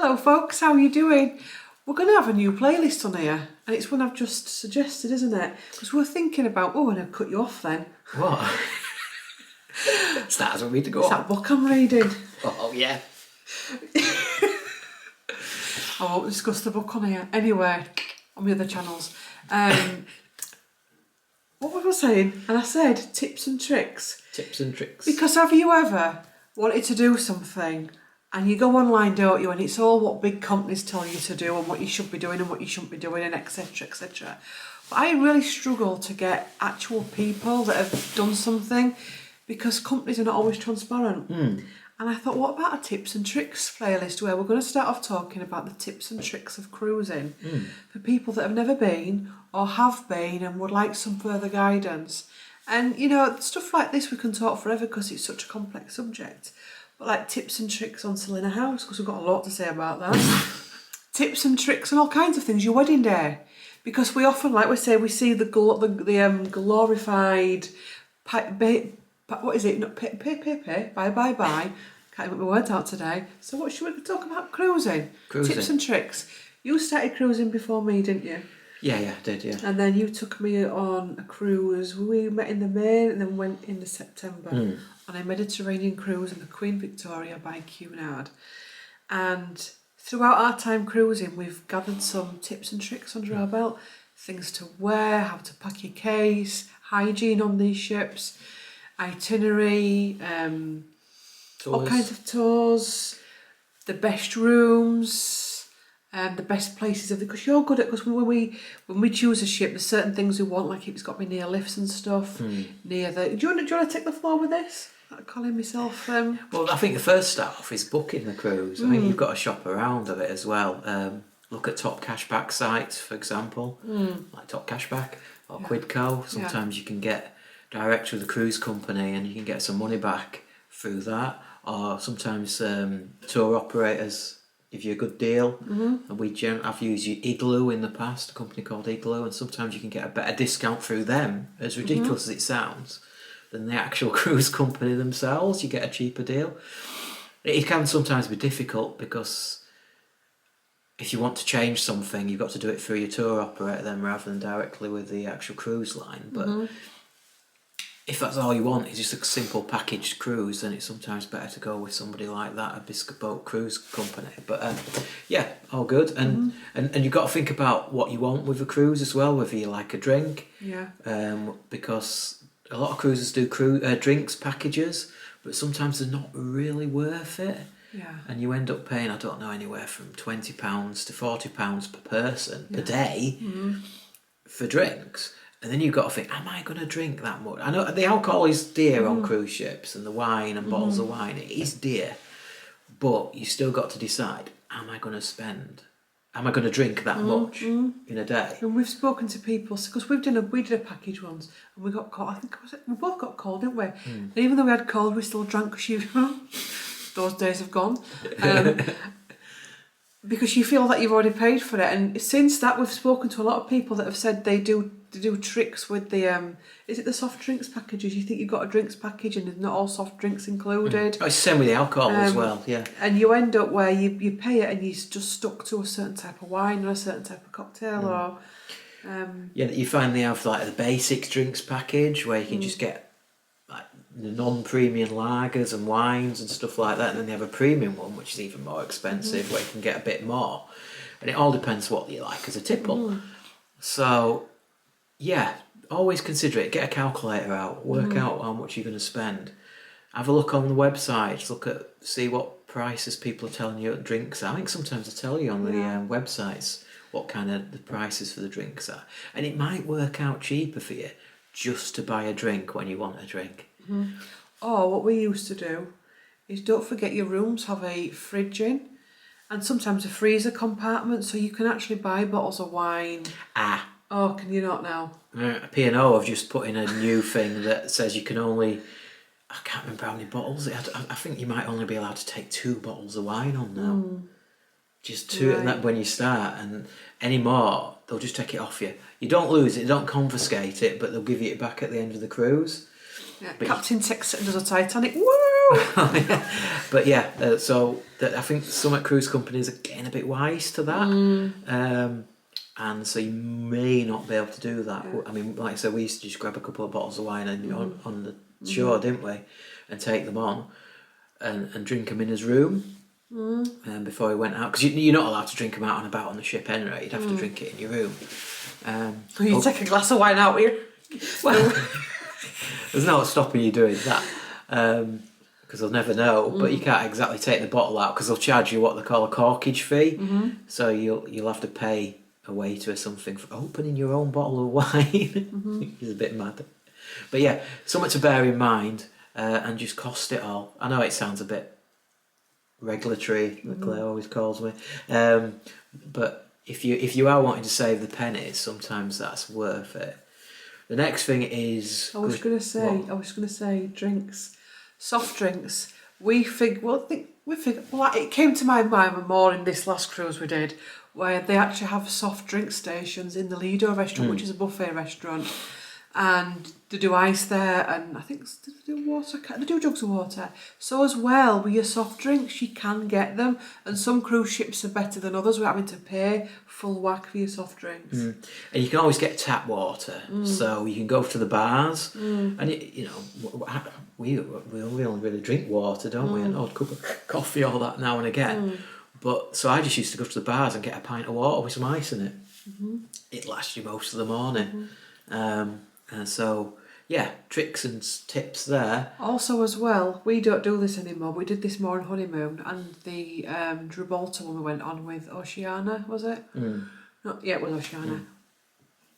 Hello folks, how are you doing? We're going to have a new playlist on here, and it's one I've just suggested, isn't it? Because we're thinking about, I'm going to cut you off then. What? Starts with me to go It's on. that book I'm reading. Oh, yeah. I won't discuss the book on here. Anyway, on the other channels. What was I saying? And I said tips and tricks. Tips and tricks. Because have you ever wanted to do something and you go online, don't you, and it's all what big companies tell you to do and what you should be doing and what you shouldn't be doing and etc, etc. But I really struggle to get actual people that have done something because companies are not always transparent. And I thought, what about a tips and tricks playlist where we're going to start off talking about the tips and tricks of cruising for people that have never been or have been and would like some further guidance. And, you know, stuff like this we can talk forever because it's such a complex subject. But like tips and tricks on selling a house, because we've got a lot to say about that. Tips and tricks and all kinds of things, your wedding day. Because we often, like we say, we see the glorified, what is it? Not pay, buy. Can't even get my words out today. So what should we talk about? Cruising. Tips and tricks. You started cruising before me, didn't you? Yeah, I did, yeah. And then you took me on a cruise. We met in the May and then went in the September on a Mediterranean cruise on the Queen Victoria by Cunard. And throughout our time cruising, we've gathered some tips and tricks under our belt. Things to wear, how to pack your case, hygiene on these ships, itinerary, all kinds of tours, the best rooms, the best places of because you're good at because when we choose a ship, there's certain things we want, like if it's got to be near lifts and stuff, near the. Do you want to take the floor with this? I'm calling myself. Well, I think the first start off is booking the cruise. I think you've got to shop around a bit as well. Look at top cashback sites, for example, like Top Cashback or Quidco. Sometimes you can get direct with the cruise company and you can get some money back through that. Or sometimes tour operators give you a good deal. And I've used Igloo in the past, a company called Igloo, and sometimes you can get a better discount through them, as ridiculous as it sounds, than the actual cruise company themselves. You get a cheaper deal. It can sometimes be difficult because if you want to change something, you've got to do it through your tour operator then rather than directly with the actual cruise line. But if that's all you want is just a simple packaged cruise, then it's sometimes better to go with somebody like that, a bespoke cruise company. But yeah, all good. And you've got to think about what you want with a cruise as well, whether you like a drink. Yeah. Because a lot of cruises do drinks packages, but sometimes they're not really worth it. Yeah. And you end up paying, I don't know, anywhere from £20 to £40 per person per day for drinks. And then you've got to think, am I going to drink that much? I know the alcohol is dear on cruise ships and the wine and bottles of wine, it is dear. But you still got to decide, am I going to drink that much in a day? And we've spoken to people, because we did a package once and we got called, we both got called, didn't we? And even though we had called, we still drank because those days have gone. Because you feel that you've already paid for it. And since that, we've spoken to a lot of people that have said they do tricks with the is it the soft drinks packages? You think you've got a drinks package and there's not all soft drinks included. Oh, it's the same with the alcohol as well, yeah. And you end up where you pay it and you're just stuck to a certain type of wine or a certain type of cocktail or yeah, you find they have like the basics drinks package where you can just get like the non-premium lagers and wines and stuff like that, and then they have a premium one which is even more expensive where you can get a bit more, and it all depends what you like as a tipple. So yeah, always consider it. Get a calculator out, work out how much you're going to spend, have a look on the websites, see what prices people are telling you at drinks are. I think sometimes they tell you on the websites what kind of the prices for the drinks are, and it might work out cheaper for you just to buy a drink when you want a drink. Or what we used to do is, don't forget your rooms have a fridge in and sometimes a freezer compartment, so you can actually buy bottles of wine. Oh, can you not now? P&O have just put in a new thing that says you can only, I can't remember how many bottles I think you might only be allowed to take 2 bottles of wine on now. Just 2, and that when you start, and any more they'll just take it off you. You don't lose it, they don't confiscate it, but they'll give you it back at the end of the cruise. Yeah, Captain takes it and does a Titanic. Woo! But yeah, I think some cruise companies are getting a bit wise to that. And so you may not be able to do that. Yeah. I mean, like I said, we used to just grab a couple of bottles of wine and on the shore, didn't we? And take them on and drink them in his room before we went out. Because you're not allowed to drink them out and about on the ship anyway. You'd have to drink it in your room. You take a glass of wine out with you. Well, there's no stopping you doing that. Because they'll never know, but you can't exactly take the bottle out because they'll charge you what they call a corkage fee. So you'll have to pay a waiter or something for opening your own bottle of wine. It's a bit mad. But yeah, something to bear in mind and just cost it all. I know it sounds a bit regulatory, like Claire always calls me. But if you are wanting to save the pennies, sometimes that's worth it. The next thing is... I was going to say drinks. Soft drinks. It came to my mind more in this last cruise we did, where they actually have soft drink stations in the Lido restaurant, which is a buffet restaurant, and they do ice there, and I think they do water. They do jugs of water. So as well with your soft drinks, you can get them, and some cruise ships are better than others. We're having to pay full whack for your soft drinks, and you can always get tap water, so you can go to the bars, and we only really drink water, don't we? An odd cup of coffee, all that now and again. But so I just used to go to the bars and get a pint of water with some ice in it. It lasts you most of the morning. And so, yeah, tricks and tips there. Also, as well, we don't do this anymore. We did this more on honeymoon, and the Gibraltar one we went on with Oceania, was it? Yeah, it was Oceania.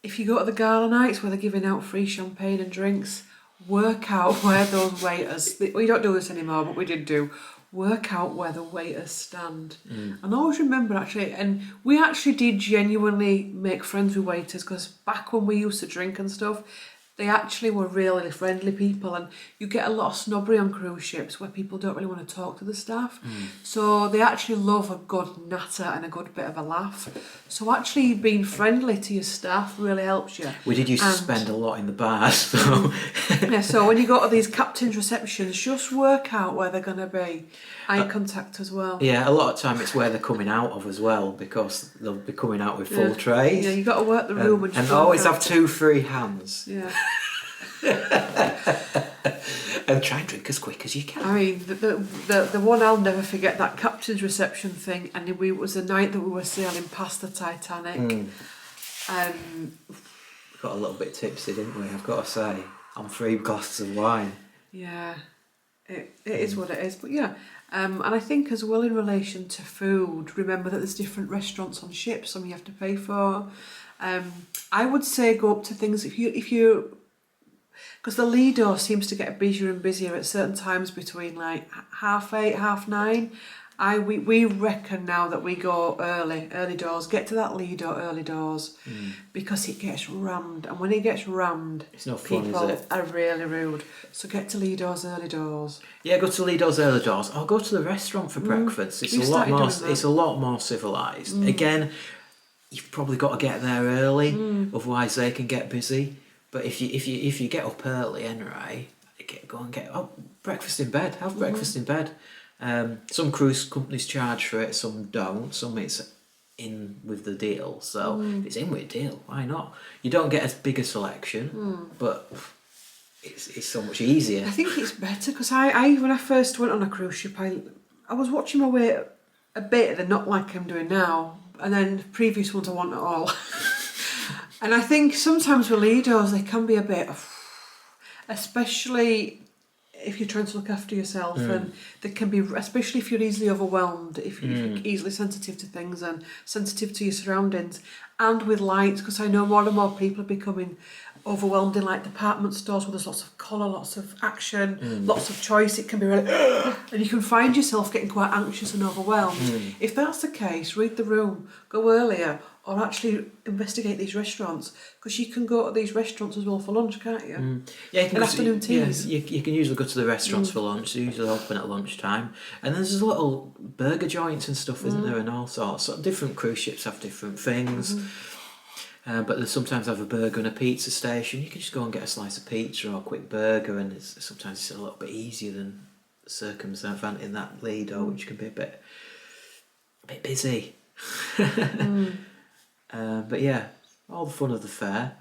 If you go to the gala nights where they're giving out free champagne and drinks, work out where those waiters... We don't do this anymore, but we did do. Work out where the waiters stand. And I always remember, actually, and we actually did genuinely make friends with waiters, because back when we used to drink and stuff, they actually were really friendly people, and you get a lot of snobbery on cruise ships where people don't really want to talk to the staff. So they actually love a good natter and a good bit of a laugh. So actually being friendly to your staff really helps you. We did used to spend a lot in the bars, so... So when you go to these captain's receptions, just work out where they're going to be. Eye contact as well. Yeah, a lot of time it's where they're coming out of as well, because they'll be coming out with full trays. Yeah, you got to work the room and always have 2 free hands. Yeah. And try and drink as quick as you can. I mean, the one I'll never forget, that captain's reception thing, and it was the night that we were sailing past the Titanic. Got a little bit tipsy, didn't we? I've got to say, on 3 glasses of wine. Yeah, it is what it is. But yeah, and I think as well in relation to food, remember that there's different restaurants on ships. Some you have to pay for. I would say go up to things if you. Because the Lido seems to get busier and busier at certain times between like 8:30, 9:30. We reckon now that we go early doors, get to that Lido early doors, because it gets rammed, and when it gets rammed, it's no fun, people is it? are really rude. So get to Lido's early doors. Yeah, go to Lido's early doors. Or go to the restaurant for breakfast. It's a lot more civilised. Again, you've probably got to get there early, otherwise they can get busy. But if you get up early anyway, go and get breakfast in bed. Have breakfast in bed. Some cruise companies charge for it, some don't. Some it's in with the deal. So if it's in with the deal, why not? You don't get as big a selection, but it's so much easier. I think it's better because I when I first went on a cruise ship, I was watching my weight a bit, and not like I'm doing now. And then the previous ones I want it all. And I think sometimes with Lidos they can be a bit, especially if you're trying to look after yourself, and they can be, especially if you're easily overwhelmed, if you're easily sensitive to things and sensitive to your surroundings, and with lights, because I know more and more people are becoming overwhelmed in like department stores where there's lots of colour, lots of action, lots of choice. It can be really, and you can find yourself getting quite anxious and overwhelmed. If that's the case, read the room, go earlier, or actually investigate these restaurants, because you can go to these restaurants as well for lunch, can't you? Yeah, you can and afternoon teas. Yeah, you can usually go to the restaurants for lunch. They're usually open at lunchtime, and there's little burger joints and stuff, isn't there, and all sorts. So different cruise ships have different things. But they sometimes have a burger and a pizza station. You can just go and get a slice of pizza or a quick burger, and sometimes it's a little bit easier than circumventing that Lido, which can be a bit busy. But yeah, all the fun of the fair.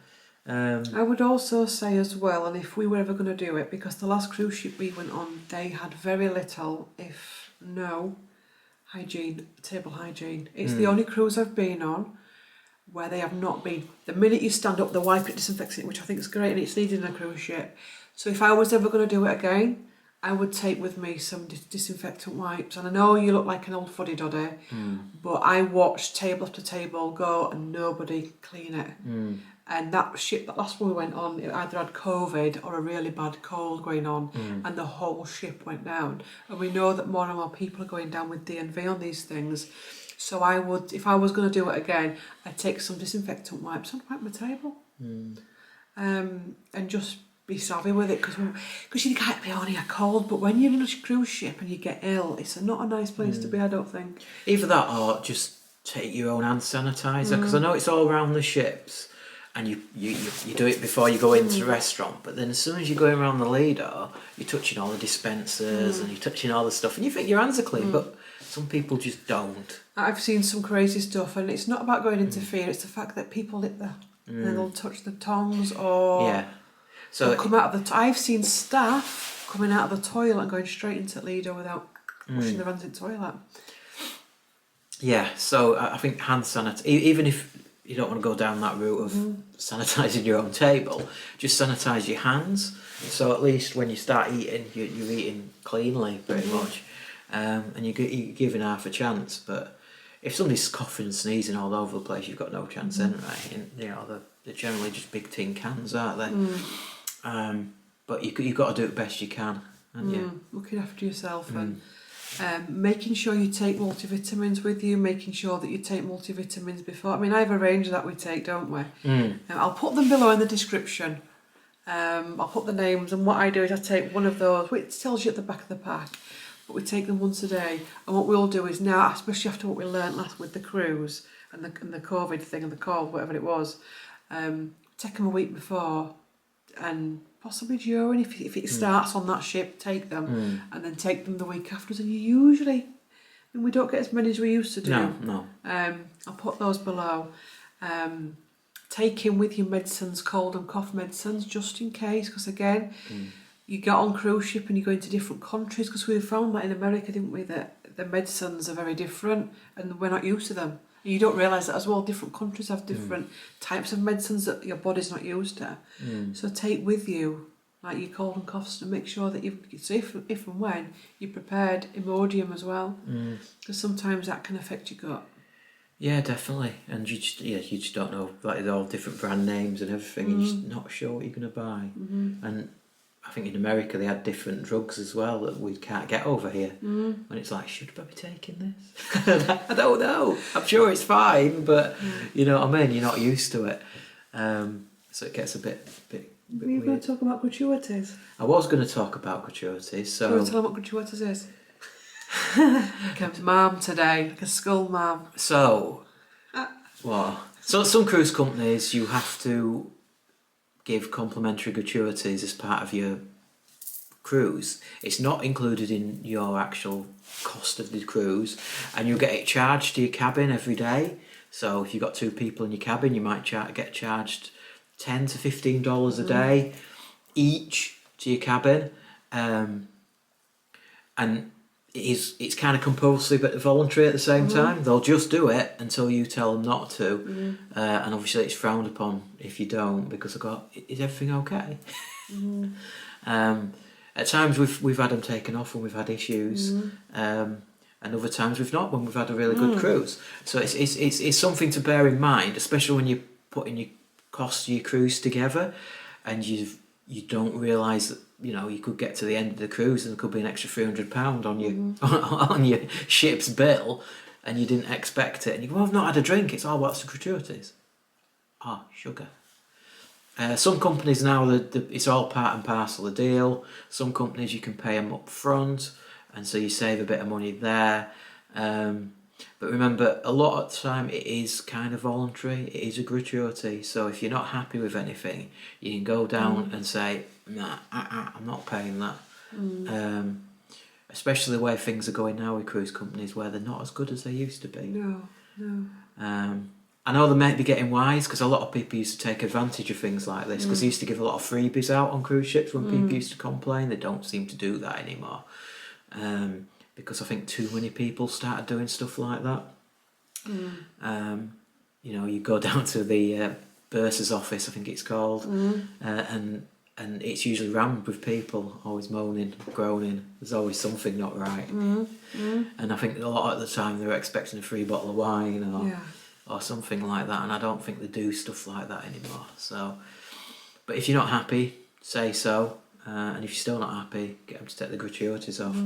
I would also say as well, and if we were ever going to do it, because the last cruise ship we went on, they had very little, if no, table hygiene. It's the only cruise I've been on where they have not been. The minute you stand up, they wipe it, disinfect it, which I think is great, and it's needed in a cruise ship. So if I was ever going to do it again, I would take with me some disinfectant wipes. And I know you look like an old fuddy-duddy, but I watched table after table go and nobody clean it. And that ship, that last one we went on, it either had COVID or a really bad cold going on, and the whole ship went down. And we know that more and more people are going down with DNV on these things. So I would, if I was going to do it again, I'd take some disinfectant wipes and wipe my table. And just be savvy with it, because you can't be only a cold, but when you're in a cruise ship and you get ill, it's not a nice place to be, I don't think. Either that or just take your own hand sanitizer, because I know it's all around the ships, and you do it before you go into the restaurant, but then as soon as you're going around the Lido, you're touching all the dispensers and you're touching all the stuff, and you think your hands are clean, but some people just don't. I've seen some crazy stuff, and it's not about going into fear, it's the fact that people lick there and they'll touch the tongs or so come out of the I've seen staff coming out of the toilet and going straight into Lido without washing their hands in the toilet. Yeah, so I think hand sanitizer, even if you don't want to go down that route of sanitising your own table, just sanitise your hands, so at least when you start eating, you're eating cleanly pretty much, and you're giving half a chance. But if somebody's coughing and sneezing all over the place, you've got no chance anyway. And they're generally just big tin cans, aren't they? But you've got to do it best you can, haven't you? Looking after yourself and making sure you take multivitamins with you, making sure that you take multivitamins before. I mean, I've arranged that we take, don't we? I'll put them below in the description. I'll put the names, and what I do is I take one of those, which tells you at the back of the pack, but we take them once a day. And what we'll do is now, especially after what we learnt last with the cruise and the COVID thing and the cold, whatever it was, take them a week before, and possibly during, if it starts on that ship, take them, and then take them the week afterwards. And you usually, and we don't get as many as we used to do. No. I'll put those below. Take in with your medicines, cold and cough medicines, just in case, because again, you get on cruise ship and you go into different countries, because we found that in America, didn't we, that the medicines are very different and we're not used to them. You don't realise that as well. Different countries have different types of medicines that your body's not used to. So take with you, like your cold and coughs, and make sure that so if and when you're prepared, Imodium as well, because sometimes that can affect your gut. Yeah, definitely. And you just don't know, like they're all different brand names and everything, and you're just not sure what you're going to buy. And I think in America they had different drugs as well that we can't get over here. And it's like, should I be taking this? I don't know. I'm sure it's fine, but you know what I mean? You're not used to it. So it gets a bit Were you going to talk about gratuities? I was going to talk about gratuities. So do you want to tell them what gratuities is? Like a mum today, like a school mum. So, So some cruise companies, you have to give complimentary gratuities as part of your cruise. It's not included in your actual cost of the cruise, and you'll get it charged to your cabin every day. So if you've got 2 people in your cabin, you might get charged $10 to $15 a day each to your cabin, and it's kind of compulsory but voluntary at the same time. They'll just do it until you tell them not to, and obviously it's frowned upon if you don't, because they've got, is everything okay? At times we've had them taken off when we've had issues, and other times we've not, when we've had a really good cruise. So it's something to bear in mind, especially when you're putting your costs of your cruise together, and you don't realise that, you know, you could get to the end of the cruise and there could be an extra £300 on your on your ship's bill, and you didn't expect it, and you go, well, I've not had a drink. It's all, what's the gratuities? Sugar. Some companies now, it's all part and parcel of the deal. Some companies you can pay them up front, and so you save a bit of money there. But remember, a lot of the time it is kind of voluntary. It is a gratuity. So if you're not happy with anything, you can go down and say, nah, I'm not paying that. And especially the way things are going now with cruise companies, where they're not as good as they used to be. No. I know they might be getting wise, because a lot of people used to take advantage of things like this, because they used to give a lot of freebies out on cruise ships when people used to complain. They don't seem to do that anymore, because I think too many people started doing stuff like that. You know, you go down to the bursar's office, I think it's called, and it's usually rammed with people always moaning, groaning. There's always something not right. And I think a lot of the time they were expecting a free bottle of wine or something like that, and I don't think they do stuff like that anymore. So, but if you're not happy, say so, and if you're still not happy, get them to take the gratuities off.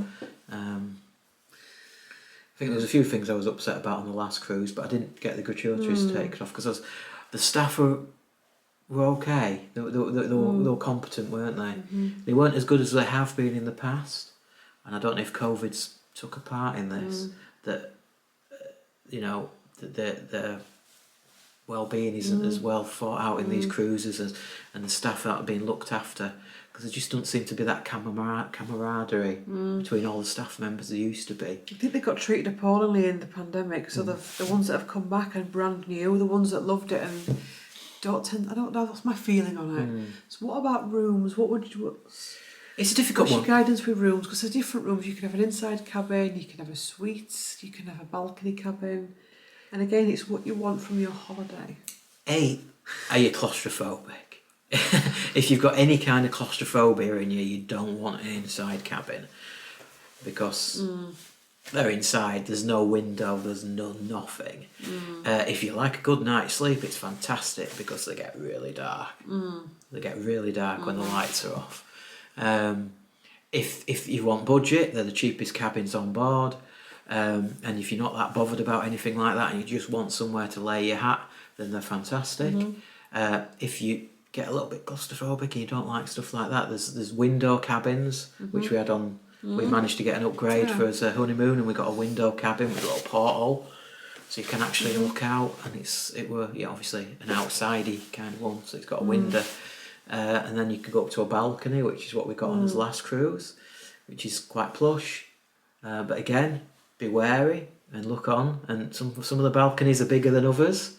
I think there was a few things I was upset about on the last cruise, but I didn't get the gratuities taken off, because the staff were okay. They were competent, weren't they? They weren't as good as they have been in the past, and I don't know if COVID's took a part in this. That you know, their well-being isn't as well thought out in these cruises and the staff aren't being looked after, because there just doesn't seem to be that camaraderie between all the staff members there used to be. I think they got treated appallingly in the pandemic. So the ones that have come back and brand new, the ones that loved it and I don't know. That's my feeling on it. So what about rooms? It's a difficult What's one. your guidance with rooms? Because there's different rooms. You can have an inside cabin, you can have a suite, you can have a balcony cabin. And again, it's what you want from your holiday. Are you claustrophobic? If you've got any kind of claustrophobia in you don't want an inside cabin, because they're inside, there's no window, there's nothing. If you like a good night's sleep, it's fantastic, because they get really dark. They get really dark when the lights are off. If you want budget, they're the cheapest cabins on board. And if you're not that bothered about anything like that and you just want somewhere to lay your hat, then they're fantastic. If you get a little bit claustrophobic and you don't like stuff like that, there's window cabins, which we had on. We managed to get an upgrade for us honeymoon, and we got a window cabin with a little porthole, so you can actually look out, and it were obviously an outsidey kind of one, so it's got a window, and then you can go up to a balcony, which is what we got on this last cruise, which is quite plush, but again, be wary and look on, and some of the balconies are bigger than others.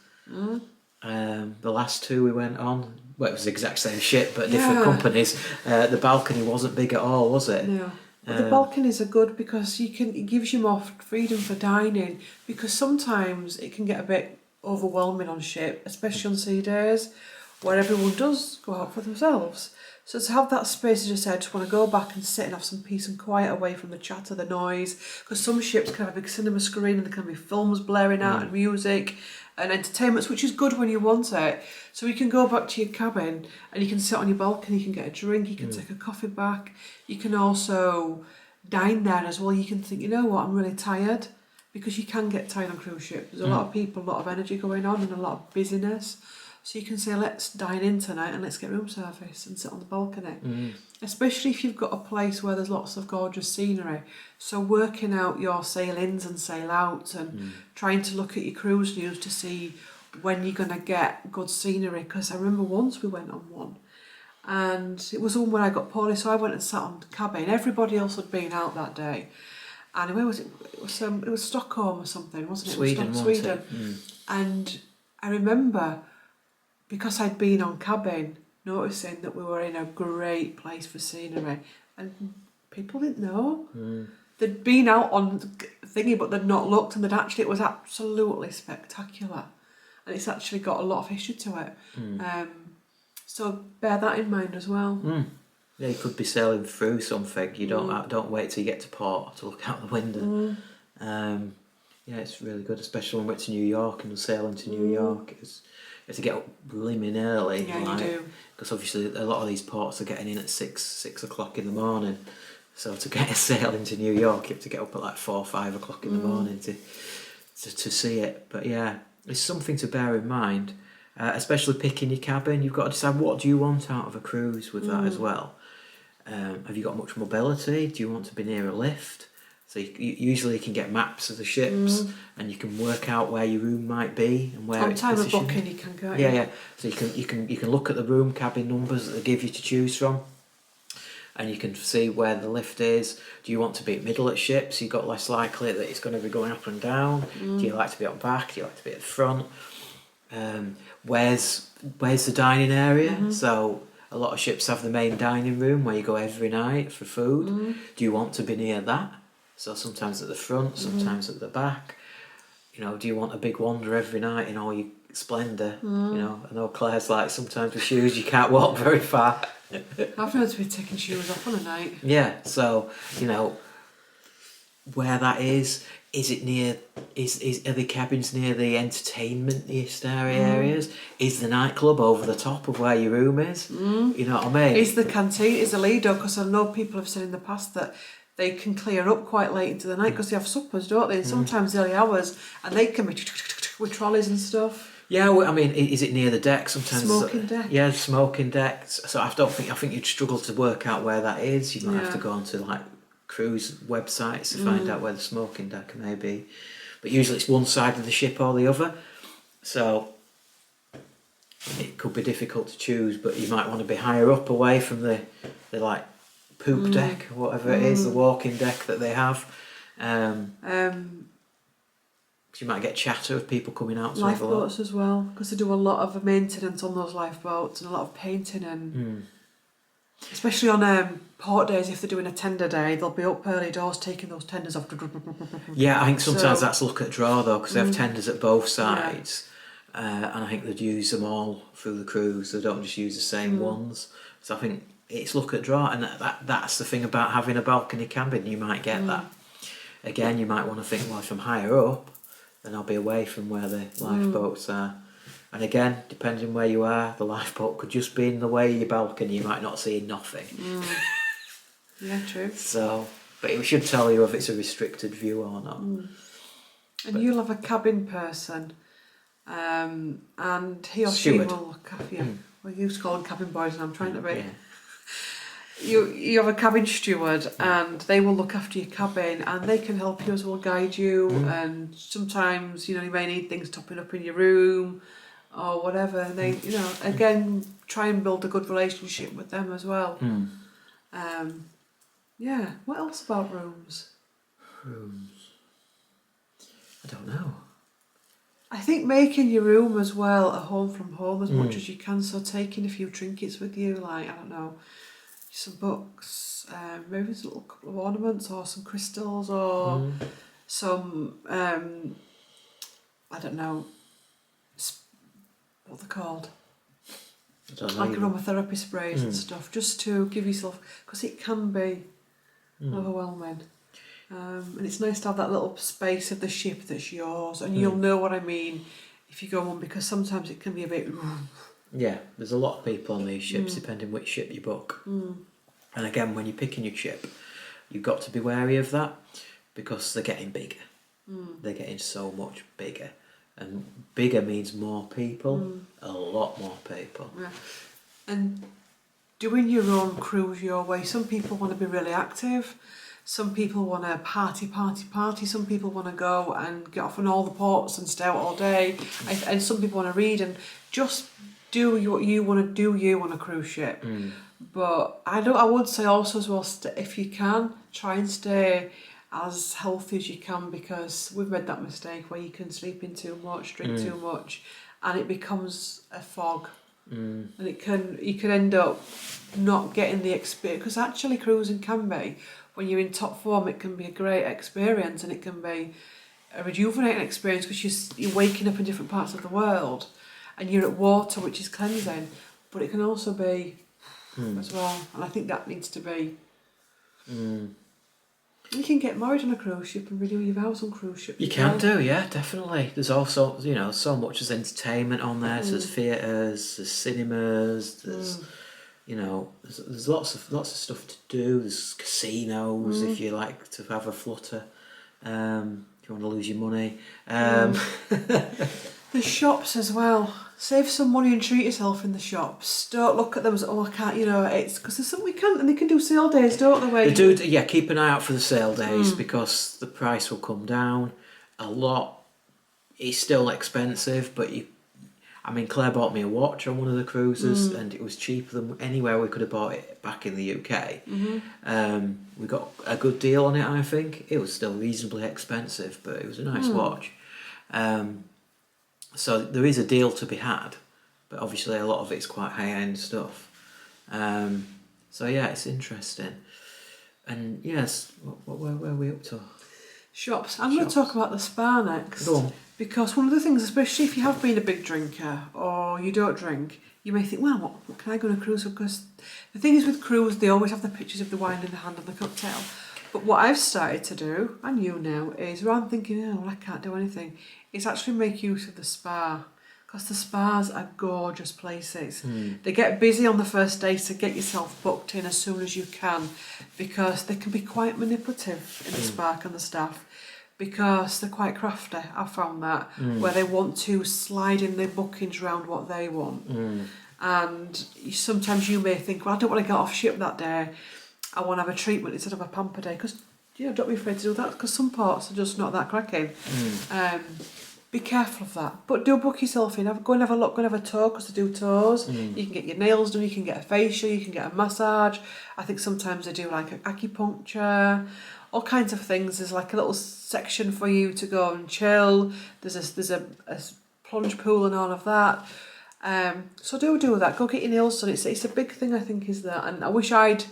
The last two we went on, well, it was the exact same shit, but different companies. The balcony wasn't big at all, was it? No. But the balconies are good because it gives you more freedom for dining, because sometimes it can get a bit overwhelming on ship, especially on sea days, where everyone does go out for themselves. So to have that space, as I said, I just want to go back and sit and have some peace and quiet away from the chatter, the noise, because some ships can have a big cinema screen and there can be films blaring out and music and entertainments, which is good when you want it. So you can go back to your cabin and you can sit on your balcony, you can get a drink, you can take a coffee back, you can also dine there as well. You can think, you know what, I'm really tired, because you can get tired on cruise ships. There's a lot of people, a lot of energy going on and a lot of busyness. So you can say, let's dine in tonight and let's get room service and sit on the balcony. Especially if you've got a place where there's lots of gorgeous scenery. So working out your sail-ins and sail-outs and trying to look at your cruise news to see when you're going to get good scenery. Because I remember once we went on one and it was the one where I got poorly, so I went and sat on the cabin. Everybody else had been out that day. And where was it? It was Stockholm or something, wasn't it? Sweden, Sweden. And I remember, because I'd been on cabin, noticing that we were in a great place for scenery, and people didn't know. They'd been out on thingy, but they'd not looked, and it was absolutely spectacular, and it's actually got a lot of history to it. So bear that in mind as well. Yeah, you could be sailing through something. You don't wait till you get to port to look out the window. Yeah, it's really good, especially when we went to New York and sailing to New York. You have to get up blimmin' early. Yeah, you do. Because obviously a lot of these ports are getting in at 6 o'clock in the morning. So to get a sail into New York, you have to get up at like 4 or 5 o'clock in the morning to see it. But yeah, it's something to bear in mind, especially picking your cabin. You've got to decide, what do you want out of a cruise with that as well. Have you got much mobility? Do you want to be near a lift? So you usually can get maps of the ships, and you can work out where your room might be and where it's positioned. On time of booking, you can go. Yeah. So you can look at the room cabin numbers that they give you to choose from, and you can see where the lift is. Do you want to be at middle at ship, so you've got less likely that it's going to be going up and down? Do you like to be on back? Do you like to be at the front? Where's the dining area? So a lot of ships have the main dining room where you go every night for food. Do you want to be near that? So sometimes at the front, sometimes at the back. You know, do you want a big wander every night in all your splendour? You know, I know Claire's like, sometimes with shoes you can't walk very far. I've known to be taking shoes off on a night. Yeah, so, you know, where that is it near, are the cabins near the entertainment-iest areas? Is the nightclub over the top of where your room is? You know what I mean? Is the canteen, is the Lido, because I know people have said in the past that they can clear up quite late into the night because they have suppers, don't they? And sometimes early hours, and they can be with trolleys and stuff. Yeah, well, I mean, is it near the deck? Sometimes Smoking deck. Yeah, smoking decks. So I think you'd struggle to work out where that is. You might have to go onto like cruise websites to find out where the smoking deck may be. But usually it's one side of the ship or the other. So it could be difficult to choose, but you might want to be higher up away from the like poop deck or whatever it is, the walking deck that they have. You might get chatter of people coming out to have a look. Lifeboats as well, because they do a lot of maintenance on those lifeboats and a lot of painting, and especially on port days, if they're doing a tender day, they'll be up early doors taking those tenders off. Yeah, I think sometimes that's look at draw though, because they have tenders at both sides, and I think they'd use them all through the cruise. They don't just use the same ones. So I think it's look at draw, and that's the thing about having a balcony cabin. You might get that. Again, you might want to think, well, if I'm higher up, then I'll be away from where the lifeboats are. And again, depending where you are, the lifeboat could just be in the way of your balcony. You might not see nothing. Yeah, true. So, but it should tell you if it's a restricted view or not. And you'll have a cabin person, and he or she Steward. will look after you. Well, you used to call them cabin boys, and I'm trying to be. Yeah. You have a cabin steward, and they will look after your cabin, and they can help you as well, guide you. And sometimes, you know, you may need things topping up in your room or whatever. And they, you know, again, try and build a good relationship with them as well. Yeah. What else about rooms? I don't know. I think making your room as well a home from home as much as you can. So taking a few trinkets with you, like, I don't know, some books, maybe a little couple of ornaments or some crystals or some, I don't know, what they're called. I don't know. Like aromatherapy sprays and stuff, just to give yourself, because it can be overwhelming. And it's nice to have that little space of the ship that's yours, and you'll know what I mean if you go on, because sometimes it can be a bit... Yeah, there's a lot of people on these ships, depending which ship you book. And again, when you're picking your ship, you've got to be wary of that, because they're getting bigger. They're getting so much bigger. And bigger means more people, a lot more people. Yeah. And doing your own cruise your way, some people want to be really active, some people want to party, some people want to go and get off on all the ports and stay out all day, and some people want to read, and just do what you want to do you on a cruise ship. But I would say also as well, if you can, try and stay as healthy as you can, because we've made that mistake where you can sleep in too much, drink too much, and it becomes a fog. And you can end up not getting the experience, because actually cruising can be, when you're in top form, it can be a great experience, and it can be a rejuvenating experience, because you're waking up in different parts of the world and you're at water, which is cleansing, but it can also be as well, and I think that needs to be. You can get married on a cruise ship and renew your vows on cruise ship. You can do, yeah, definitely. There's also, you know, so much as entertainment on there. So there's theatres, there's cinemas, there's, you know, there's lots of stuff to do. There's casinos if you like to have a flutter. If you want to lose your money. The shops as well. Save some money and treat yourself in the shops. Don't look at them as, I can't, you know, it's because there's something we can't, and they can do sale days, don't they? They do, yeah, keep an eye out for the sale days, because the price will come down a lot. It's still expensive, but I mean, Claire bought me a watch on one of the cruises, and it was cheaper than anywhere we could have bought it back in the UK. We got a good deal on it, I think. It was still reasonably expensive, but it was a nice watch. So there is a deal to be had, but obviously a lot of it's quite high-end stuff. So yeah, it's interesting. And yes, where are we up to? Shops. I'm going to talk about the spa next. Go on. Because one of the things, especially if you have been a big drinker or you don't drink, you may think, well, what can I go on a cruise with? Because the thing is with cruise, they always have the pictures of the wine in the hand and the cocktail. But what I've started to do, and you now, is rather than thinking, oh, well, I can't do anything, is actually make use of the spa. Because the spas are gorgeous places. They get busy on the first day, so get yourself booked in as soon as you can, because they can be quite manipulative in the spa and the staff, because they're quite crafty. I found that, where they want to slide in their bookings around what they want. And sometimes you may think, well, I don't want to get off ship that day. I want to have a treatment instead of a pamper day, because don't be afraid to do that, because some parts are just not that cracking. Be careful of that, but do book yourself in. Go and have a look, go and have a tour, because they do tours. You can get your nails done, you can get a facial, you can get a massage. I think sometimes they do like acupuncture, all kinds of things. There's like a little section for you to go and chill. There's a plunge pool and all of that. So do that. Go get your nails done. It's a big thing, I think, is that, and I wish I'd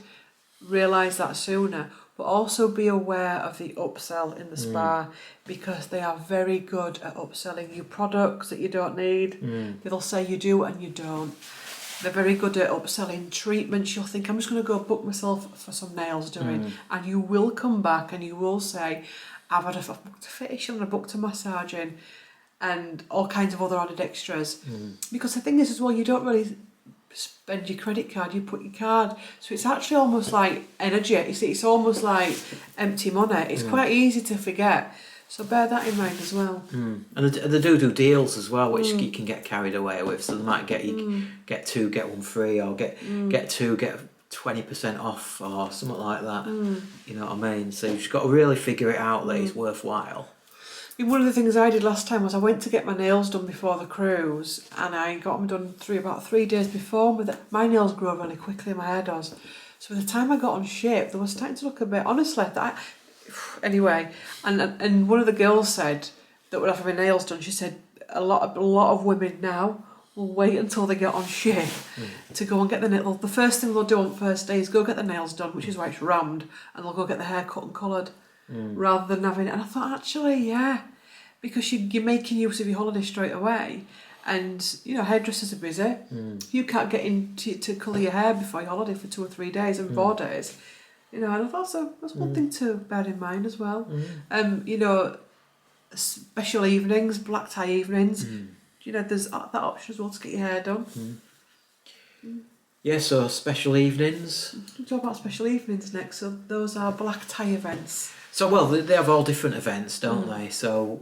realised that sooner. But also be aware of the upsell in the spa, because they are very good at upselling you products that you don't need. They'll say you do and you don't. They're very good at upselling treatments. You'll think, I'm just going to go book myself for some nails doing. And you will come back and you will say, I've booked a facial and I booked a massaging and all kinds of other added extras. Because the thing is as well, you don't really spend your credit card, you put your card, so it's actually almost like energy. It's almost like empty money. It's quite easy to forget, so bear that in mind as well. And they do deals as well, which you can get carried away with. So they might get you get two get one free, or get two get 20% off, or something like that. You know what I mean? So you've just got to really figure it out that it's worthwhile. One of the things I did last time was I went to get my nails done before the cruise, and I got them done about 3 days before. But my nails grow really quickly, my hair does. So by the time I got on ship, they were starting to look a bit, honestly, anyway. And one of the girls said that would have my nails done. She said a lot of women now will wait until they get on ship to go and get the nails. The first thing they'll do on the first day is go get the nails done, which is why it's rammed, and they'll go get the hair cut and coloured. Rather than having it. And I thought, actually, yeah, because you're making use of your holiday straight away, and hairdressers are busy. You can't get in to colour your hair before your holiday for 2 or 3 days and 4 days. And I thought that's one thing to bear in mind as well. Special evenings, black tie evenings. There's that option as well to get your hair done. Yeah, so special evenings. We'll talk about special evenings next. So those are black tie events. So, well, they have all different events, don't they? So,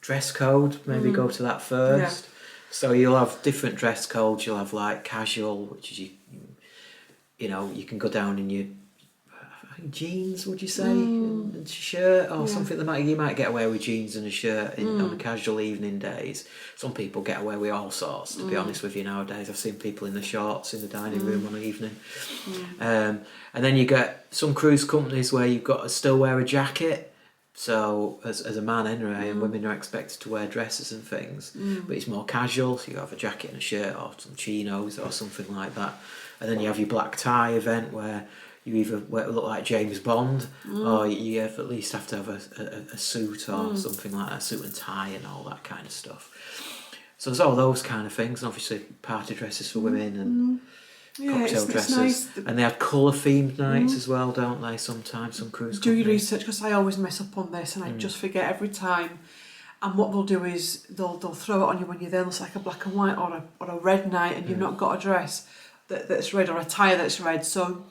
dress code, maybe go to that first. Yeah. So you'll have different dress codes. You'll have like casual, which is you can go down in your jeans, would you say, and shirt, or something. You might get away with jeans and a shirt on casual evening days. Some people get away with all sorts, to be honest with you, nowadays. I've seen people in the shorts in the dining room on an evening. And then you get some cruise companies where you've got to still wear a jacket. So as a man anyway, and women are expected to wear dresses and things, but it's more casual. So you have a jacket and a shirt, or some chinos or something like that. And then you have your black tie event where you either look like James Bond, or you at least have to have a suit or something like that, a suit and tie and all that kind of stuff. So there's all those kind of things, and obviously party dresses for women and cocktail dresses. It's nice. And they have colour themed nights as well, don't they? Sometimes some cruise companies. Do your research, because I always mess up on this and I just forget every time. And what they'll do is they'll throw it on you when you're there. It's like a black and white or a red night, and you've not got a dress that's red or a tie that's red. So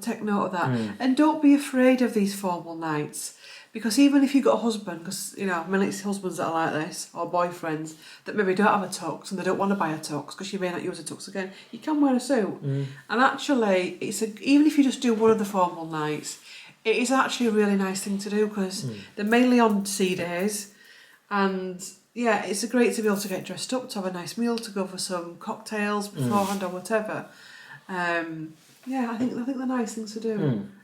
take note of that. And don't be afraid of these formal nights, because even if you've got a husband, because many husbands that are like this, or boyfriends that maybe don't have a tux and they don't want to buy a tux because you may not use a tux again, you can wear a suit. And actually, even if you just do one of the formal nights, it is actually a really nice thing to do, because they're mainly on sea days, and yeah, it's great to be able to get dressed up, to have a nice meal, to go for some cocktails beforehand or whatever. Yeah, I think they're nice things to do.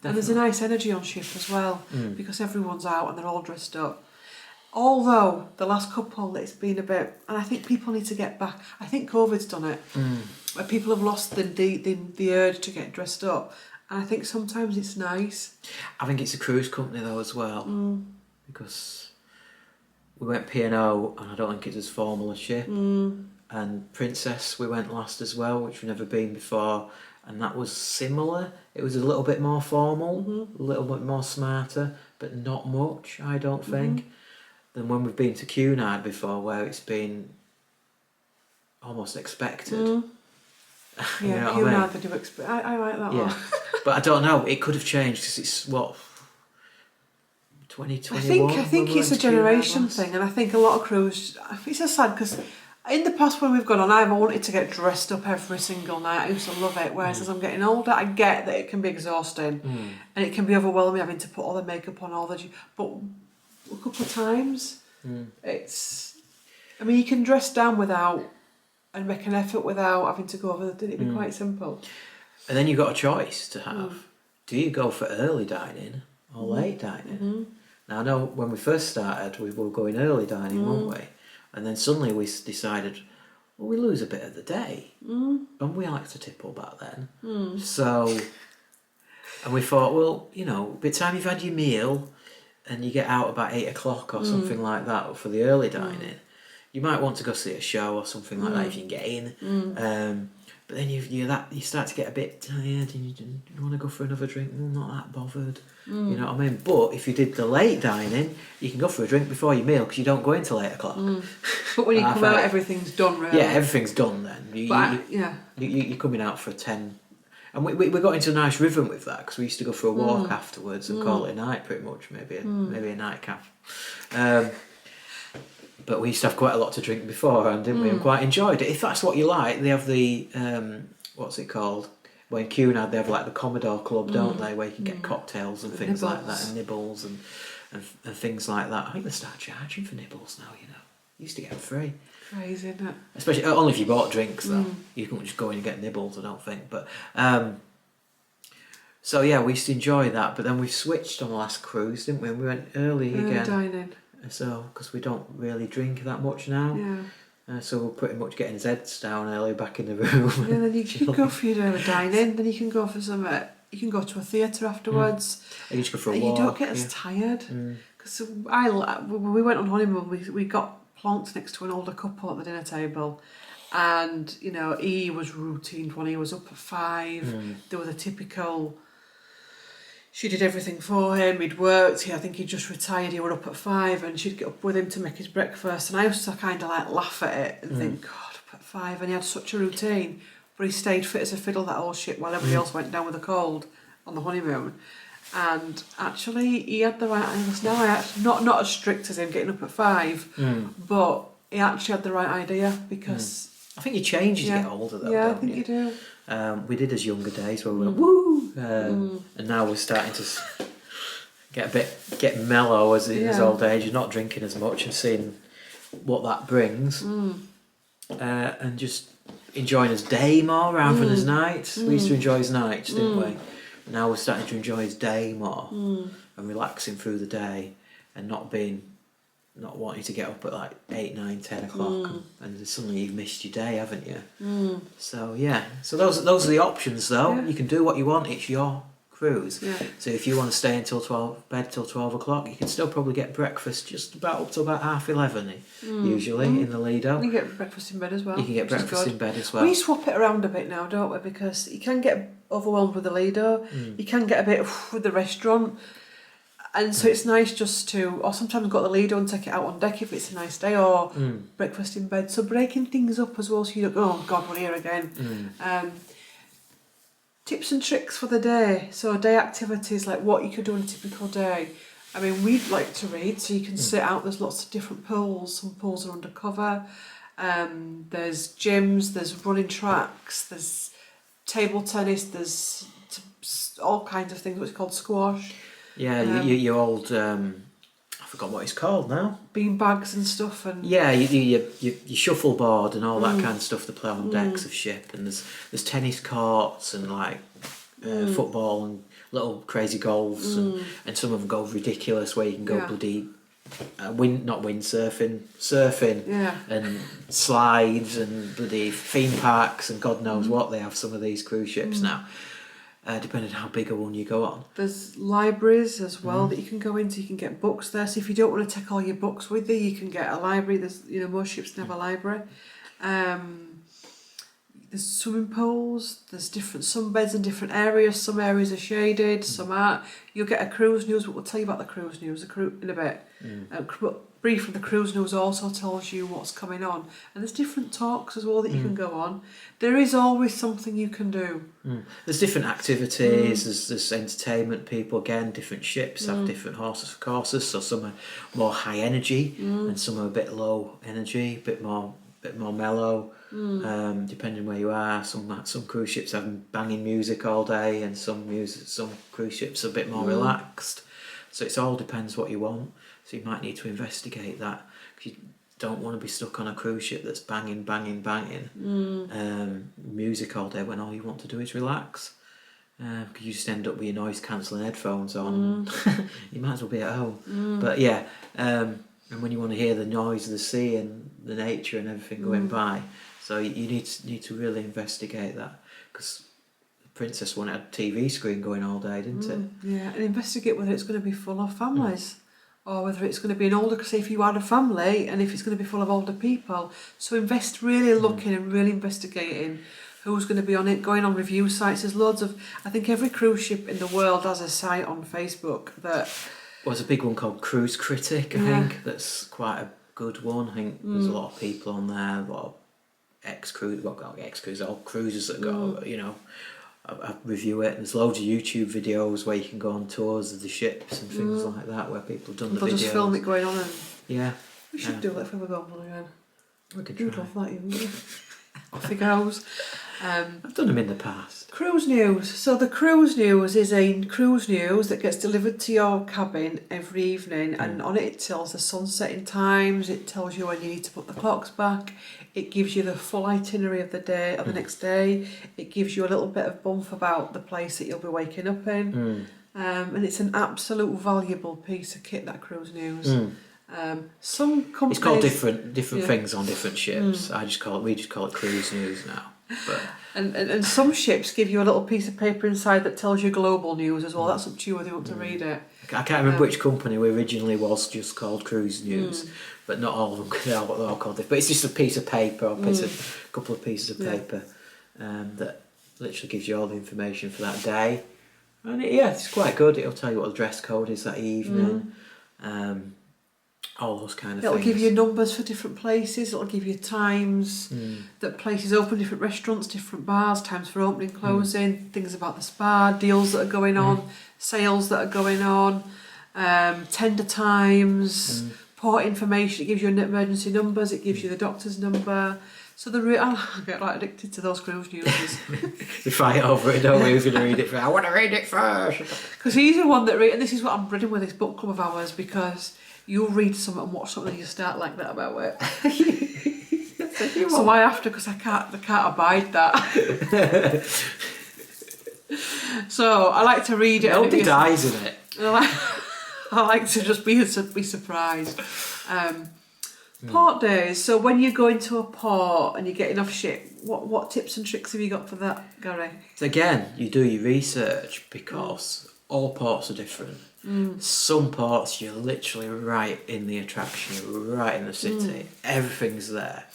And there's a nice energy on ship as well, because everyone's out and they're all dressed up. Although the last couple, it's been a bit, and I think people need to get back. I think COVID's done it, where people have lost the urge to get dressed up, and I think sometimes it's nice. I think it's a cruise company though as well, because we went P&O and I don't think it's as formal as ship. And Princess we went last as well, which we've never been before, and that was similar. It was a little bit more formal, a little bit more smarter, but not much, I don't think, than when we've been to Cunard before, where it's been almost expected. Yeah, you know Cunard, what I mean? they do expect. I like that one. But I don't know, it could have changed because it's what, 2021? I think it's a generation thing, and I think a lot of crews. It's just sad because in the past when we've gone on, I've wanted to get dressed up every single night. I used to love it. Whereas as I'm getting older, I get that it can be exhausting, and it can be overwhelming having to put all the makeup on, but a couple of times, it's. I mean, you can dress down without and make an effort without having to go over the dinner. It'd be quite simple. And then you've got a choice to have. Do you go for early dining or late dining? Now I know when we first started we were going early dining, weren't we? And then suddenly we decided, well, we lose a bit of the day. And we like to tipple back then. So, and we thought, well, you know, by the time you've had your meal and you get out about 8 o'clock or something like that for the early dining, you might want to go see a show or something like that if you can get in. But then you start to get a bit tired and you want to go for another drink. Well, not that bothered. You know what I mean? But if you did the late dining, you can go for a drink before your meal because you don't go in till 8 o'clock. But when you come out, everything's done, really. Yeah, everything's done then. You're coming out for 10. And we got into a nice rhythm with that because we used to go for a walk afterwards and call it a night pretty much, maybe a nightcap. But we used to have quite a lot to drink beforehand, didn't we? And quite enjoyed it. If that's what you like, they have the, what's it called? Well, in Cunard, they have like the Commodore Club, don't they? Where you can get cocktails and things like that, and nibbles and things like that. I think they start charging for nibbles now, you know. You used to get them free. Crazy, isn't it? Especially, only if you bought drinks, though. You couldn't just go in and get nibbles, I don't think. But so, yeah, we used to enjoy that. But then we switched on the last cruise, didn't we? We went early again. Dining. So, because we don't really drink that much now. Yeah. So we're pretty much getting Zeds down early back in the room. Yeah, then you can go for your early dining, then you can go for some. You can go to a theatre afterwards. And you just go for a walk. You don't get as tired. Because we went on honeymoon, we got plonked next to an older couple at the dinner table. And, you know, he was routine when he was up at 5. There was a typical. She did everything for him, he'd worked, I think he'd just retired, he were up at 5 and she'd get up with him to make his breakfast and I used to kind of like laugh at it and think, God, up at 5 and he had such a routine, but he stayed fit as a fiddle that whole shit while everybody else went down with a cold on the honeymoon. And actually he had the right ideas now, not as strict as him getting up at 5, but he actually had the right idea because... I think you change as you get older though, yeah, don't I think you do. We did as younger days where we were like, woo! And now we're starting to get mellow as old age. You're not drinking as much and seeing what that brings. And just enjoying his day more rather than his nights. We used to enjoy his nights, didn't we? Now we're starting to enjoy his day more and relaxing through the day and not wanting to get up at like 8, 9, 10 o'clock and suddenly you've missed your day, haven't you? So yeah, so those are the options though. You can do what you want, it's your cruise. So if you want to stay until 12 o'clock, you can still probably get breakfast just about up to about 11:30 usually in the Lido. You get breakfast in bed as well. You can get breakfast in bed as well. We swap it around a bit now, don't we? Because you can get overwhelmed with the Lido, you can get a bit with the restaurant. And so it's nice just to, or sometimes go to the Lido and take it out on deck if it's a nice day, or breakfast in bed. So breaking things up as well, so you don't go, oh God, we're here again. Tips and tricks for the day. So day activities, like what you could do on a typical day. I mean, we'd like to read, so you can sit out. There's lots of different pools. Some pools are undercover. There's gyms, there's running tracks, there's table tennis, there's all kinds of things, what's called squash. Yeah, your old, I forgot what it's called now. Bean bags and stuff, and Yeah, you shuffleboard and all that kind of stuff to play on decks of ship, and there's tennis courts and like football and little crazy golfs, and some of them go ridiculous where you can go bloody surfing, and slides and bloody theme parks and God knows what they have some of these cruise ships now. Depending on how big a one you go on. There's libraries as well that you can go into. You can get books there. So if you don't want to take all your books with you, you can get a library. There's, most ships have a library. There's swimming pools. There's different sunbeds in different areas. Some areas are shaded, some aren't. You'll get a cruise news, but we'll tell you about the cruise news in a bit. Briefly, the cruise news also tells you what's coming on. And there's different talks as well that you can go on. There is always something you can do. There's different activities, there's entertainment people, again, different ships have different horses for courses, so some are more high energy and some are a bit low energy, a bit more mellow, depending where you are. Some cruise ships have banging music all day, and some cruise ships are a bit more relaxed. So it all depends what you want. So you might need to investigate that, because you don't want to be stuck on a cruise ship that's banging music all day when all you want to do is relax. Because you just end up with your noise cancelling headphones on. You might as well be at home. But yeah, and when you want to hear the noise of the sea and the nature and everything going by, so you need to really investigate that, because the Princess one had a TV screen going all day, didn't it? Yeah, and investigate whether it's going to be full of families. Or whether it's going to be an older, because if you had a family and if it's going to be full of older people. So invest really looking and really investigating who's going to be on it, going on review sites. There's loads of, I think every cruise ship in the world has a site on Facebook that... Well, there's a big one called Cruise Critic, I think, that's quite a good one. I think there's a lot of people on there, a lot of ex-cruisers, all cruisers that got, I review it. There's loads of YouTube videos where you can go on tours of the ships and things like that, where people have done the videos. They'll just film it going on, and we should do that if we ever go on one again. We could You'd try. love that, wouldn't you? Off it goes. I've done them in the past. Cruise news. So the cruise news is a cruise news that gets delivered to your cabin every evening, and on it tells the sunsetting times, it tells you when you need to put the clocks back, it gives you the full itinerary of the day, of the next day, it gives you a little bit of bump about the place that you'll be waking up in, and it's an absolute valuable piece of kit, that cruise news. Some companies... It's called different things on different ships. We just call it cruise news now. But and some ships give you a little piece of paper inside that tells you global news as well. That's up to you whether you want to read it. I can't remember which company originally was just called Cruise News, but not all of them. They're all called it. But it's just a piece of paper, or a couple of pieces of paper that literally gives you all the information for that day. And it's quite good. It'll tell you what the dress code is that evening. All those kind of things. It'll give you numbers for different places. It'll give you times that places open, different restaurants, different bars, times for opening, closing, things about the spa, deals that are going on, sales that are going on, tender times, port information. It gives you emergency numbers. It gives you the doctor's number. So I get like addicted to those cruise news. We fight over it, don't we? Who's going to read it first? I want to read it first. Because he's the one that reads, and this is what I'm reading with this book club of ours, because you'll read something and watch something and you start like that about it. So I have to, because I can't abide that. So I like to read it. Nobody dies in it. I like to just be surprised. Port days. So when you go into a port and you're getting off ship, what tips and tricks have you got for that, Gary? So again, you do your research, because all ports are different. Some ports you're literally right in the attraction, you're right in the city, everything's there.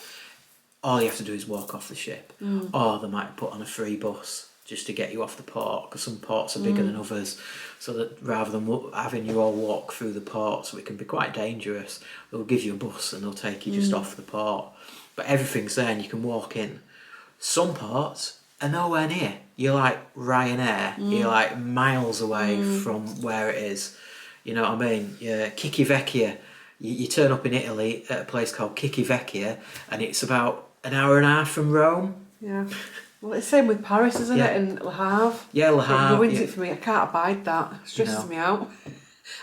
All you have to do is walk off the ship, or they might put on a free bus just to get you off the port, because some ports are bigger than others, so that rather than having you all walk through the port, so it can be quite dangerous, they'll give you a bus and they'll take you just off the port. But everything's there and you can walk in. Some ports are nowhere near. You're like Ryanair, you're like miles away from where it is. You know what I mean? Vecchia, you turn up in Italy at a place called Vecchia, and it's about an hour and a half from Rome. Yeah. Well, it's the same with Paris, isn't it? And Le Havre. Yeah, Le Havre. It ruins it for me. I can't abide that. It stresses me out.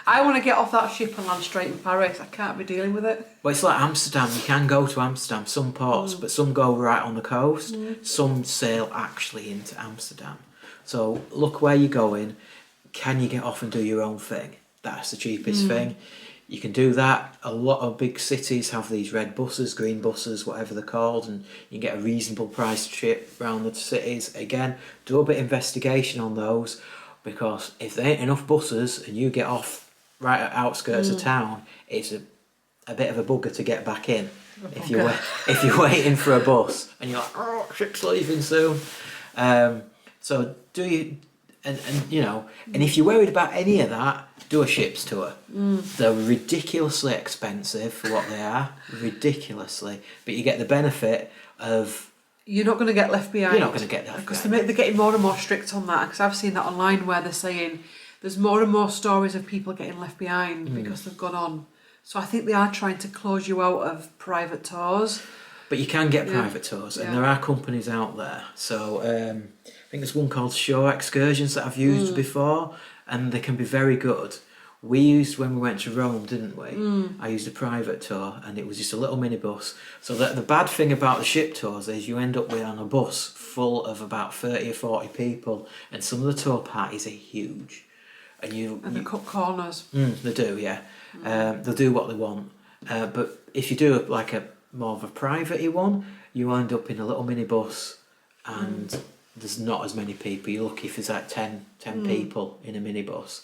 I want to get off that ship and land straight in Paris. I can't be dealing with it. Well, it's like Amsterdam. You can go to Amsterdam, some ports, but some go right on the coast. Some sail actually into Amsterdam. So look where you're going. Can you get off and do your own thing? That's the cheapest thing. You can do that. A lot of big cities have these red buses, green buses, whatever they're called, and you can get a reasonable price trip around the cities. Again, do a bit of investigation on those, because if there ain't enough buses and you get off right at outskirts of town, it's a bit of a bugger to get back in. If you're waiting for a bus and you're like, oh, ship's leaving soon. So do you, and you know, and if you're worried about any of that, do a ship's tour. They're ridiculously expensive for what they are, ridiculously, but you get the benefit of. You're not going to get left behind. You're not going to get left because behind. they're getting more and more strict on that. Because I've seen that online where they're saying there's more and more stories of people getting left behind because they've gone on. So I think they are trying to close you out of private tours. But you can get private tours, and there are companies out there. So I think there's one called Shore Excursions that I've used before, and they can be very good. We used, when we went to Rome, didn't we? I used a private tour, and it was just a little minibus. So the bad thing about the ship tours is you end up with on a bus full of about 30 or 40 people, and some of the tour parties are huge. And they cut corners. They do, yeah. They'll do what they want. But if you do like a more of a private one, you end up in a little minibus, and there's not as many people. You're lucky if there's like 10 people in a minibus.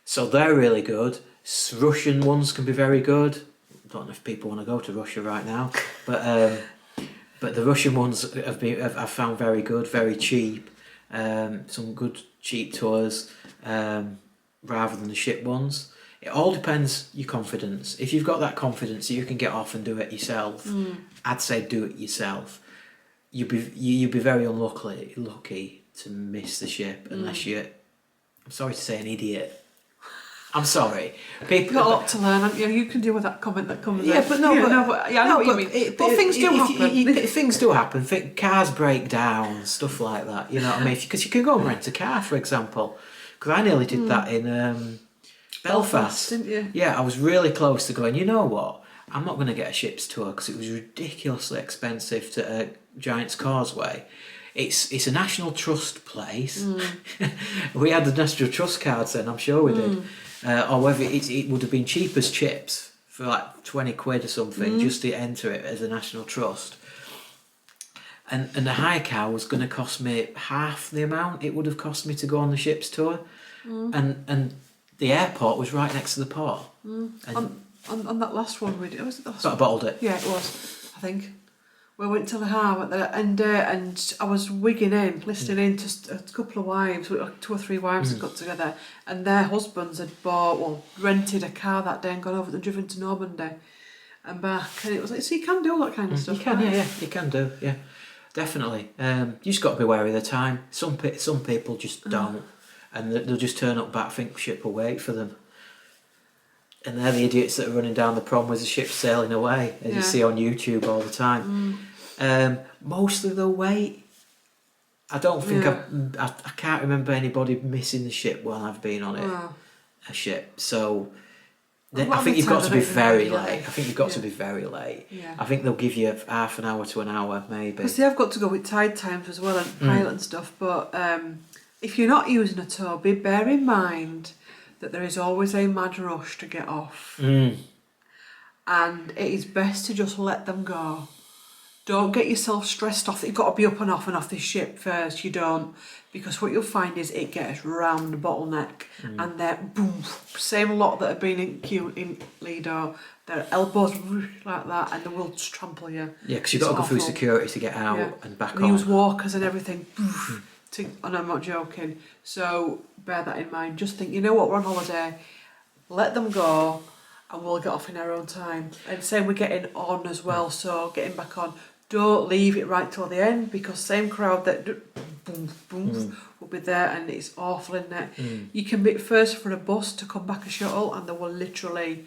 So they're really good. Russian ones can be very good. Don't know if people want to go to Russia right now, but the Russian ones I've found very good, very cheap. Some good cheap tours rather than the ship ones. It all depends your confidence. If you've got that confidence that you can get off and do it yourself, I'd say do it yourself. You'd be very lucky to miss the ship unless you're, I'm sorry to say, an idiot. I'm sorry. People You've got a lot to learn, haven't you? You can deal with that comment that comes I know what you mean. But things do happen. Things do happen. Cars break down, stuff like that. You know what I mean? Because you can go and rent a car, for example. Because I nearly did that in Belfast. Didn't you? Yeah, I was really close to going, you know what? I'm not going to get a ship's tour because it was ridiculously expensive to Giant's Causeway. It's a National Trust place. We had the National Trust cards then, I'm sure we did. Or whether it would have been cheap as chips for like 20 quid or something just to enter it as a National Trust. And the hire car was going to cost me half the amount it would have cost me to go on the ship's tour. And the airport was right next to the port. And on that last one we did, was it the last so I bottled it. Yeah, it was, I think. We went to Le Havre and I was wigging in, listening in to a couple of wives, 2 or 3 wives had got together, and their husbands had rented a car that day and gone over and driven to Normandy and back. And it was like, so you can do all that kind of stuff. You can, yeah, you can do, yeah, definitely. You just got to be wary of the time. Some people just don't, and they'll just turn up back, think ship will wait for them. And they're the idiots that are running down the prom with the ship sailing away, as you see on YouTube all the time. Mostly they'll wait. I don't think I can't remember anybody missing the ship while I've been on it, a ship. So I think you've got to be very late. I think you've got to be very late. Yeah. I think they'll give you half an hour to an hour, maybe. Because they have got to go with tide times as well and pilot and stuff. But if you're not using a tour, bear in mind that there is always a mad rush to get off. And it is best to just let them go. Don't get yourself stressed off that you've got to be up and off this ship first. You don't. Because what you'll find is it gets round the bottleneck and they're boom, same lot that have been in queue in Lido, their elbows like that, and they will just trample you. Yeah, because you've got to go through security to get out and back on. They use walkers and everything. And I'm not joking. So bear that in mind. Just think, you know what, we're on holiday. Let them go and we'll get off in our own time. And same with getting on as well. So getting back on. Don't leave it right till the end, because same crowd that will be there, and it's awful, isn't it? You can be first for a bus to come back a shuttle, and they will literally,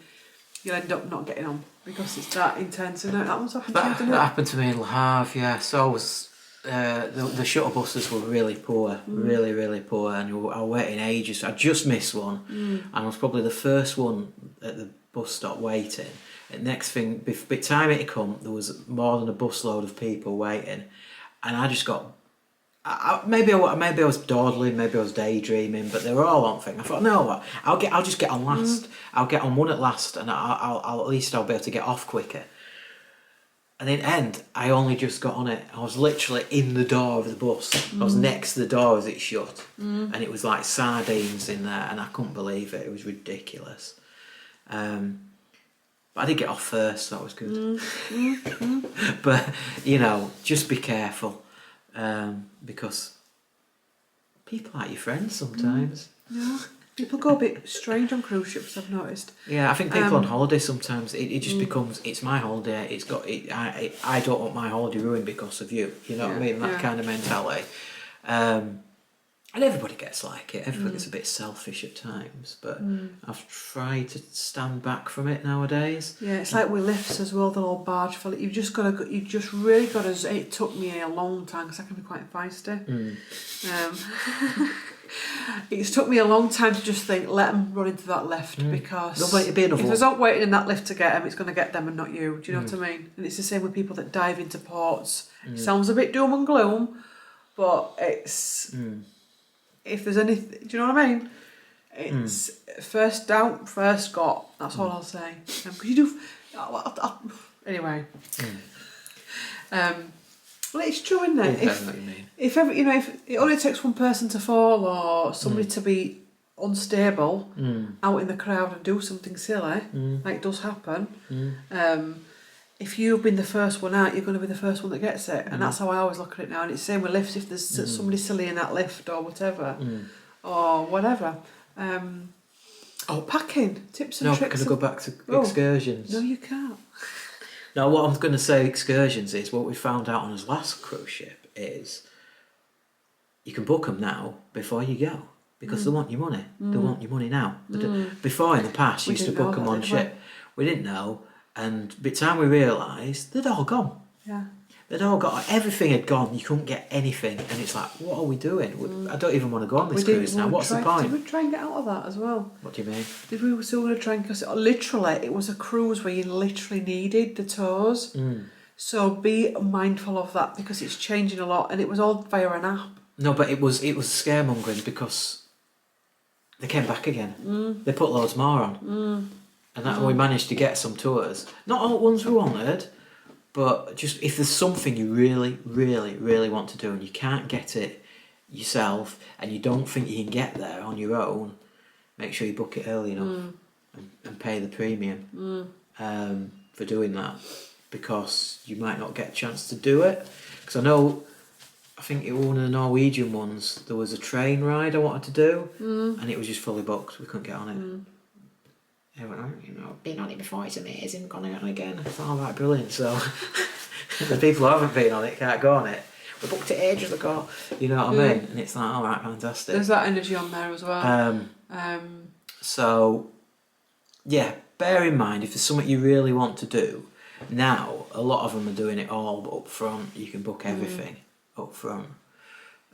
you'll end up not getting on because it's that intense, isn't it? That one's happened to you, didn't it? That happened to me in Le Havre, yeah. So I was the shuttle buses were really poor, really poor, and I was waiting ages. I just missed one, and I was probably the first one at the bus stop waiting. And next thing, by the time it come, there was more than a busload of people waiting, and I just got. Maybe I was dawdling, maybe I was daydreaming, but they were all on thing. I thought, no, what? I'll just get on last. I'll get on one at last, and I'll at least I'll be able to get off quicker. And in the end, I only just got on it. I was literally in the door of the bus. I was next to the door as it shut, and it was like sardines in there, and I couldn't believe it. It was ridiculous. But I did get off first, so that was good. But just be careful, because people aren't your friends sometimes. Yeah. People go a bit strange on cruise ships, I've noticed. Yeah, I think people on holiday sometimes it just becomes, it's my holiday. I don't want my holiday ruined because of you. You know what I mean? That kind of mentality. And everybody gets like it. Everybody gets a bit selfish at times, but I've tried to stand back from it nowadays. Yeah, it's like with lifts as well. They're all barge full. You've just really got to. It took me a long time because I can be quite feisty. It's took me a long time to just think, let them run into that lift because if there's not waiting in that lift to get them, it's going to get them and not you. Do you know what I mean? And it's the same with people that dive into ports. It sounds a bit doom and gloom, but it's if there's anything, do you know what I mean? It's first out, first got. That's all I'll say. Because you do. Anyway. Well, it's true, isn't it? If, what you mean. If ever, if it only takes one person to fall or somebody to be unstable out in the crowd and do something silly, like does happen. If you've been the first one out, you're going to be the first one that gets it, and that's how I always look at it now. And it's the same with lifts. If there's somebody silly in that lift or whatever, or whatever. Packing tips and tricks. Can I go back to excursions? No, you can't. No, what I'm going to say excursions is what we found out on his last cruise ship is you can book them now before you go because they want your money. They want your money now. Before in the past, you used to book them on ship. We didn't know, and by the time we realised, they'd all gone. Yeah. They'd all got, everything had gone. You couldn't get anything, and it's like, what are we doing? I don't even want to go on this cruise now. What's the point? Did we try and get out of that as well? What do you mean? Did we still want to try and, because literally it was a cruise where you literally needed the tours. So be mindful of that because it's changing a lot, and it was all via an app. No, but it was scaremongering because they came back again. They put loads more on, and that we managed to get some tours. Not all ones we wanted. But just if there's something you really, really, really want to do and you can't get it yourself and you don't think you can get there on your own, make sure you book it early enough and pay the premium for doing that, because you might not get a chance to do it. Because I think it was one of the Norwegian ones, there was a train ride I wanted to do and it was just fully booked. We couldn't get on it. Been on it before, it's amazing, gone on again. It's all right, brilliant. So the people who haven't been on it can't go on it. We booked it ages ago, you know what I mean? And it's like, all right, fantastic. There's that energy on there as well. So, yeah, bear in mind, if there's something you really want to do, now a lot of them are doing it all up front. You can book everything up front.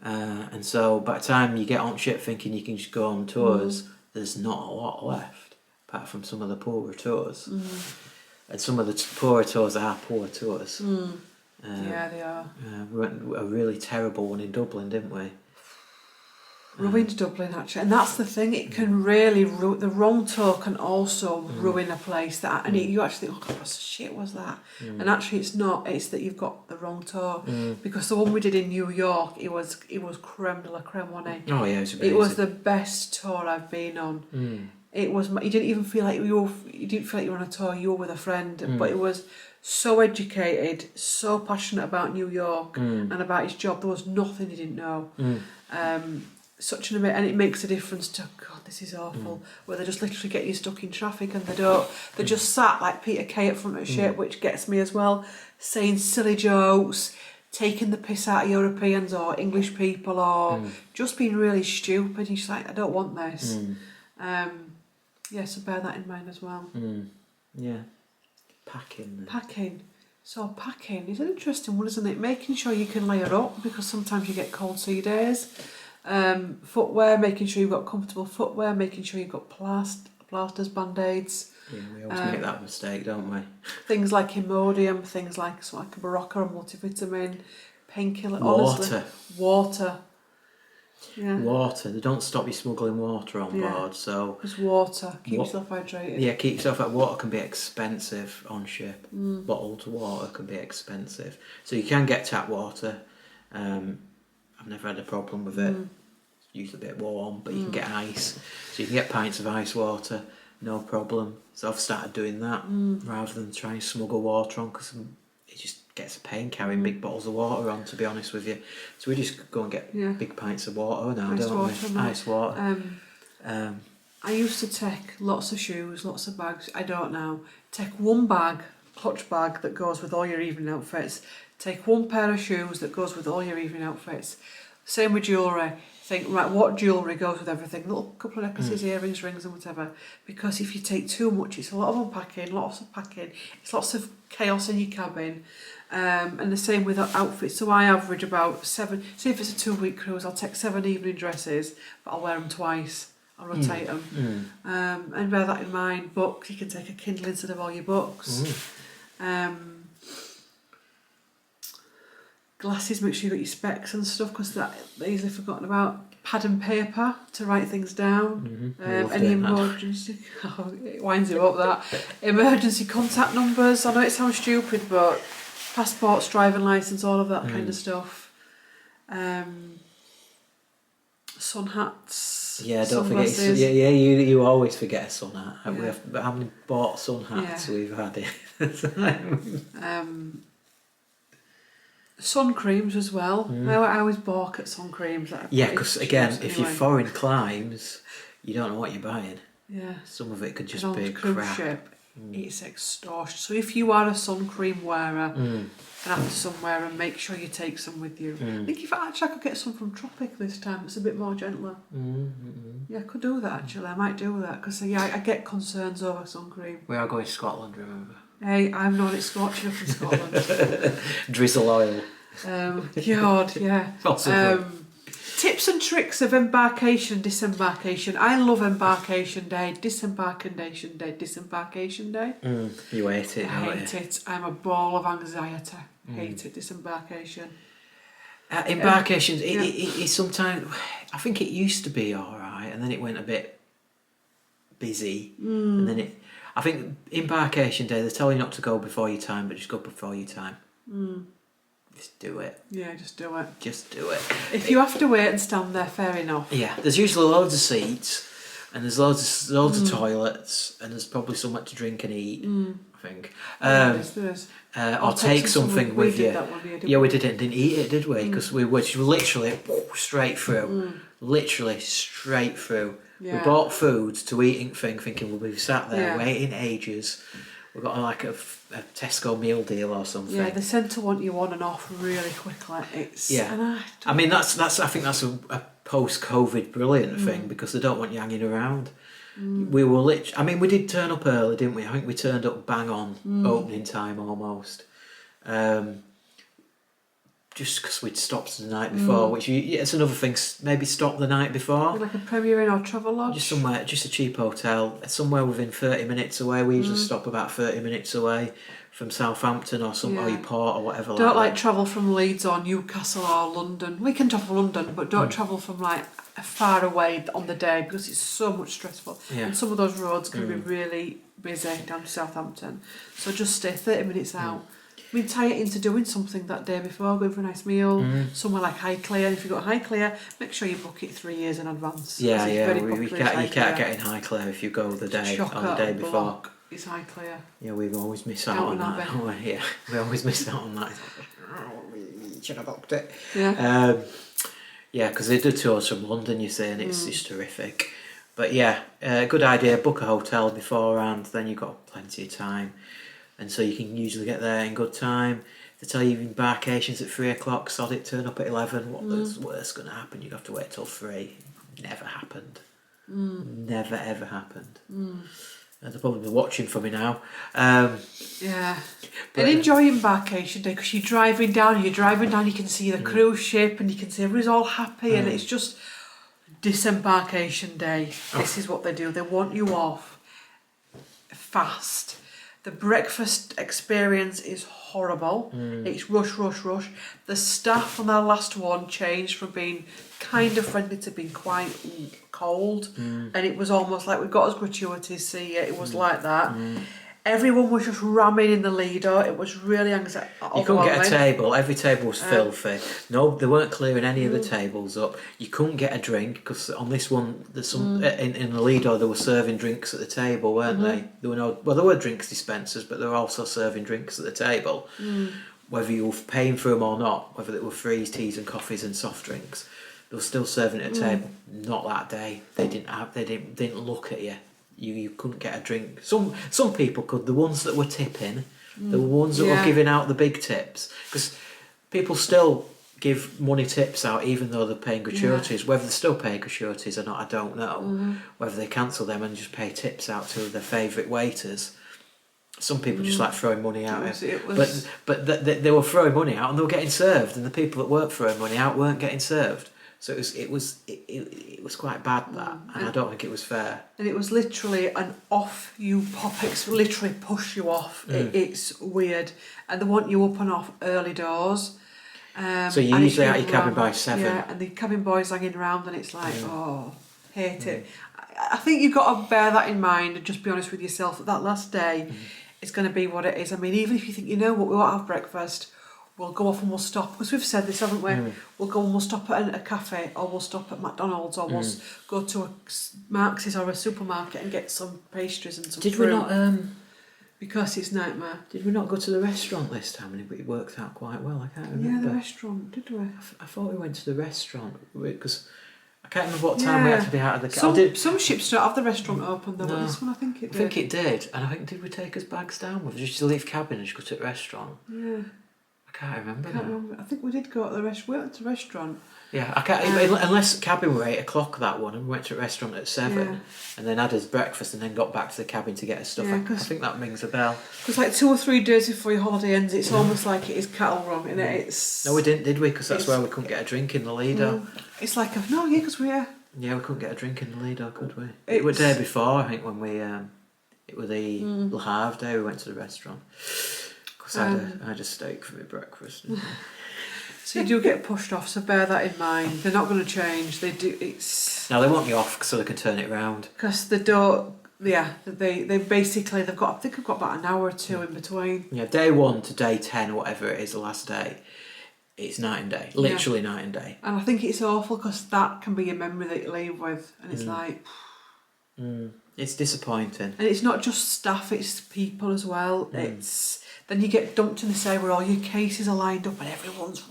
And so by the time you get on ship thinking you can just go on tours, there's not a lot left. Apart from some of the poorer tours. And some of the poorer tours are poor tours. Yeah, they are. We went a really terrible one in Dublin, didn't we? Ruined Dublin, actually. And that's the thing, it can really ruin, the wrong tour can also ruin a place. And you actually think, oh God, what shit was that? And actually it's not, it's that you've got the wrong tour. Because the one we did in New York, it was creme de la creme, wasn't it? Oh yeah, it was amazing. It was the best tour I've been on. It was. You didn't even feel like you were on a tour. You were with a friend, but it was so educated, so passionate about New York and about his job. There was nothing he didn't know. Such an amazing, and it makes a difference to God. This is awful. Where they just literally get you stuck in traffic, and they don't. They just sat like Peter Kay at front of ship, which gets me as well, saying silly jokes, taking the piss out of Europeans or English people, or just being really stupid. You're just like, I don't want this. Yeah, so bear that in mind as well. Yeah. Packing. So packing is an interesting one, isn't it? Making sure you can layer up, because sometimes you get cold sea days. Footwear, making sure you've got comfortable footwear, making sure you've got plasters, band-aids. Yeah, we always make that mistake, don't we? Things like Imodium, things like a Barocca, a multivitamin, painkiller. Water. Honestly, water. Yeah. Water. They don't stop you smuggling water on board, so... Just water. Keep yourself hydrated. Yeah, keep yourself out. Water can be expensive on ship. Bottled water can be expensive. So you can get tap water. I've never had a problem with it. It's usually a bit warm, but you can get ice. So you can get pints of ice water, no problem. So I've started doing that rather than trying to smuggle water on, because it just gets a pain carrying big bottles of water on, to be honest with you. So we just go and get big pints of water now, don't we? Ice water. I used to take lots of shoes, lots of bags. I don't now. Take one bag, clutch bag, that goes with all your evening outfits. Take one pair of shoes that goes with all your evening outfits. Same with jewellery. Think, right, what jewellery goes with everything? Little couple of necklaces, earrings, rings and whatever. Because if you take too much, it's a lot of unpacking, lots of packing. It's lots of chaos in your cabin. And the same with outfits. So I average about 7. So if it's a 2-week cruise, I'll take 7 evening dresses, but I'll wear them twice. I'll rotate them. And bear that in mind. Books, you can take a Kindle instead of all your books. Glasses, make sure you've got your specs and stuff, because they're easily forgotten about. Pad and paper to write things down. Any emergency... Oh, it winds you up, that. Emergency contact numbers. I know it sounds stupid, but passports, driving licence, all of that kind of stuff. Sun hats. Yeah, don't forget. You always forget a sun hat. We have, how many bought sun hats we've had in? Sun creams as well. I always balk at sun creams. Yeah, because again, if you're foreign climes, you don't know what you're buying. Yeah. Some of it could just on be cruise crap. ship, it's extortion. So if you are a sun cream wearer, and after sun wearer, make sure you take some with you. I think if I could get some from Tropic this time, it's a bit more gentler. Yeah, I could do that actually. I might do that, because I get concerns over sun cream. We are going to Scotland, remember? Hey, I'm not at scorching up in Scotland. Drizzle oil. God, yeah. Possibly. Tips and tricks of embarkation, disembarkation. I love embarkation day, disembarkation day, disembarkation day. You hate it, I hate it. I'm a ball of anxiety. Hate it, disembarkation. Embarkations, it sometimes... I think it used to be alright, and then it went a bit busy, and then it... I think embarkation day, they tell you not to go before your time, but just go before your time. Just do it. Yeah, just do it. Just do it. If you have to wait and stand there, fair enough. Yeah, there's usually loads of seats, and there's loads of toilets, and there's probably somewhere to drink and eat, I think. There is. Or take something with you. Yeah, we didn't eat it, did we? Because we were literally straight through. Literally straight through. Yeah. We bought food to eat thinking we'll be sat there waiting ages. We got like a Tesco meal deal or something. Yeah, they tend to want you on and off really quickly. It's I mean that's I think that's a post-COVID brilliant thing, because they don't want you hanging around. We were we did turn up early, didn't we? I think we turned up bang on opening time almost. Just because we'd stopped the night before, which it's another thing. Maybe stop the night before. Like a Premier Inn or Travelodge. Just somewhere, just a cheap hotel, somewhere within 30 minutes away. We usually stop about 30 minutes away from Southampton or or your port or whatever. Don't like travel from Leeds or Newcastle or London. We can travel London, but don't travel from like far away on the day, because it's so much stressful. Yeah. And some of those roads can be really busy down to Southampton. So just stay 30 minutes out. I mean, tie it into doing something that day before, going for a nice meal, somewhere like Highclere. If you've got Highclere, make sure you book it 3 years in advance. You can't get in Highclere if you go the day before. It's Highclere. Yeah, we always miss out on that. Yeah, we always miss out on that. Should have booked it. Yeah. Yeah, because they do tours from London, you see, and it's just terrific. But yeah, good idea. Book a hotel beforehand, then you've got plenty of time. And so you can usually get there in good time. They tell you embarkation's at 3 o'clock, sod it, turn up at 11. What's worse going to happen? You have to wait till 3. Never happened. Never ever happened. They're probably watching for me now. Yeah. But- And enjoy Embarkation Day, because you're driving down, you can see the cruise ship and you can see everybody's all happy, and it's just disembarkation day. This is what they do. They want you off fast. The breakfast experience is horrible. It's rush, rush, rush. The staff on our last one changed from being kind of friendly to being quite cold, and it was almost like we got us gratuities. See, it was like that. Everyone was just ramming in the leader. It was really anxiety. You couldn't get a table. Every table was filthy. No, they weren't clearing any of the tables up. You couldn't get a drink, because on this one, there's some in the Lido they were serving drinks at the table, weren't they? There were there were drinks dispensers, but they were also serving drinks at the table. Whether you were paying for them or not, whether they were free teas and coffees and soft drinks, they were still serving at a table. Not that day. They didn't look at you. You couldn't get a drink. Some people could. The ones that were tipping, the ones that were giving out the big tips, because people still give money tips out even though they're paying gratuities. Whether they're still paying gratuities or not, I don't know. Whether they cancel them and just pay tips out to their favourite waiters. Some people just like throwing money out. But they were throwing money out and they were getting served, and the people that weren't throwing money out weren't getting served. So it was quite bad, that, and I don't think it was fair. And it was literally an off you pop. It's literally push you off. It's weird, and they want you up and off early doors. So you're usually out your cabin by 7. Yeah, and the cabin boys hanging around, and it's like, hate it. I think you've got to bear that in mind and just be honest with yourself that last day is going to be what it is. I mean, even if you think, you know what, we won't have breakfast, we'll go off and we'll stop, because we've said this, haven't we? We'll go and we'll stop at a cafe, or we'll stop at McDonald's, or we'll go to a Marx's or a supermarket and get some pastries and some Did fruit. we not? Because it's nightmare. Did we not go to the restaurant this time? And it worked out quite well. I can't remember. Yeah, the restaurant, did we? I thought we went to the restaurant because I can't remember what time we had to be out of the Some ships don't have the restaurant open though, but this one I think it did. I think it did, and I think did we take us bags down with just to leave cabin and just go to the restaurant? Yeah. I can't remember. I think we did go to the restaurant. We went to the restaurant. Yeah, I can't. Unless cabin were 8 o'clock that one, and we went to a restaurant at 7, and then had us breakfast, and then got back to the cabin to get us stuff. I think that rings a bell. Because like 2 or 3 days before your holiday ends, it's almost like it is cattle run, and it's. No, we didn't, did we? Because that's where we couldn't get a drink in the Lido. It's like because we're. Yeah, we couldn't get a drink in the Lido, could we? It was the day before, I think, when we. It was the Le Havre day. We went to the restaurant. Because I had a steak for my breakfast. So you do get pushed off, so bear that in mind. They're not going to change. They do. It's. No, they want you off so they can turn it round. Because they don't. Yeah, they basically they've got. I think I've got about an hour or 2 in between. Yeah, day 1 to day 10, whatever it is, the last day. It's night and day, literally night and day. And I think it's awful because that can be a memory that you leave with, and it's like. It's disappointing. And it's not just staff; it's people as well. It's then you get dumped in the side where all your cases are lined up and everyone's.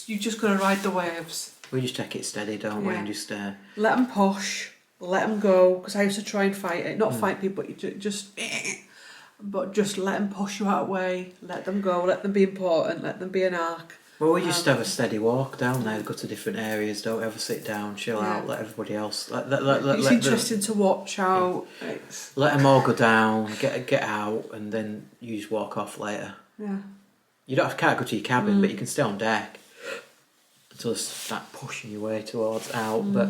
You just got to ride the waves. We just take it steady, don't we? And just let them push, let them go. Because I used to try and fight it, not fight people, but you just let them push you out of the way. Let them go. Let them be important. Let them be an arc. Well, we just have a steady walk down there, go to different areas, don't ever sit down, chill out, let everybody else... It's interesting to watch how... Let them all go down, get out, and then you just walk off later. Yeah. You can't go to your cabin, but you can stay on deck until they start pushing your way towards out, but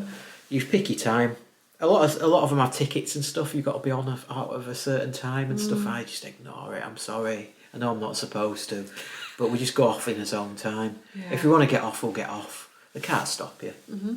you pick your time. A lot of them have tickets and stuff, you've got to be on out of a certain time and stuff. I just ignore it, I'm sorry. I know I'm not supposed to. But we just go off in his own time. Yeah. If we want to get off, we'll get off. They can't stop you. You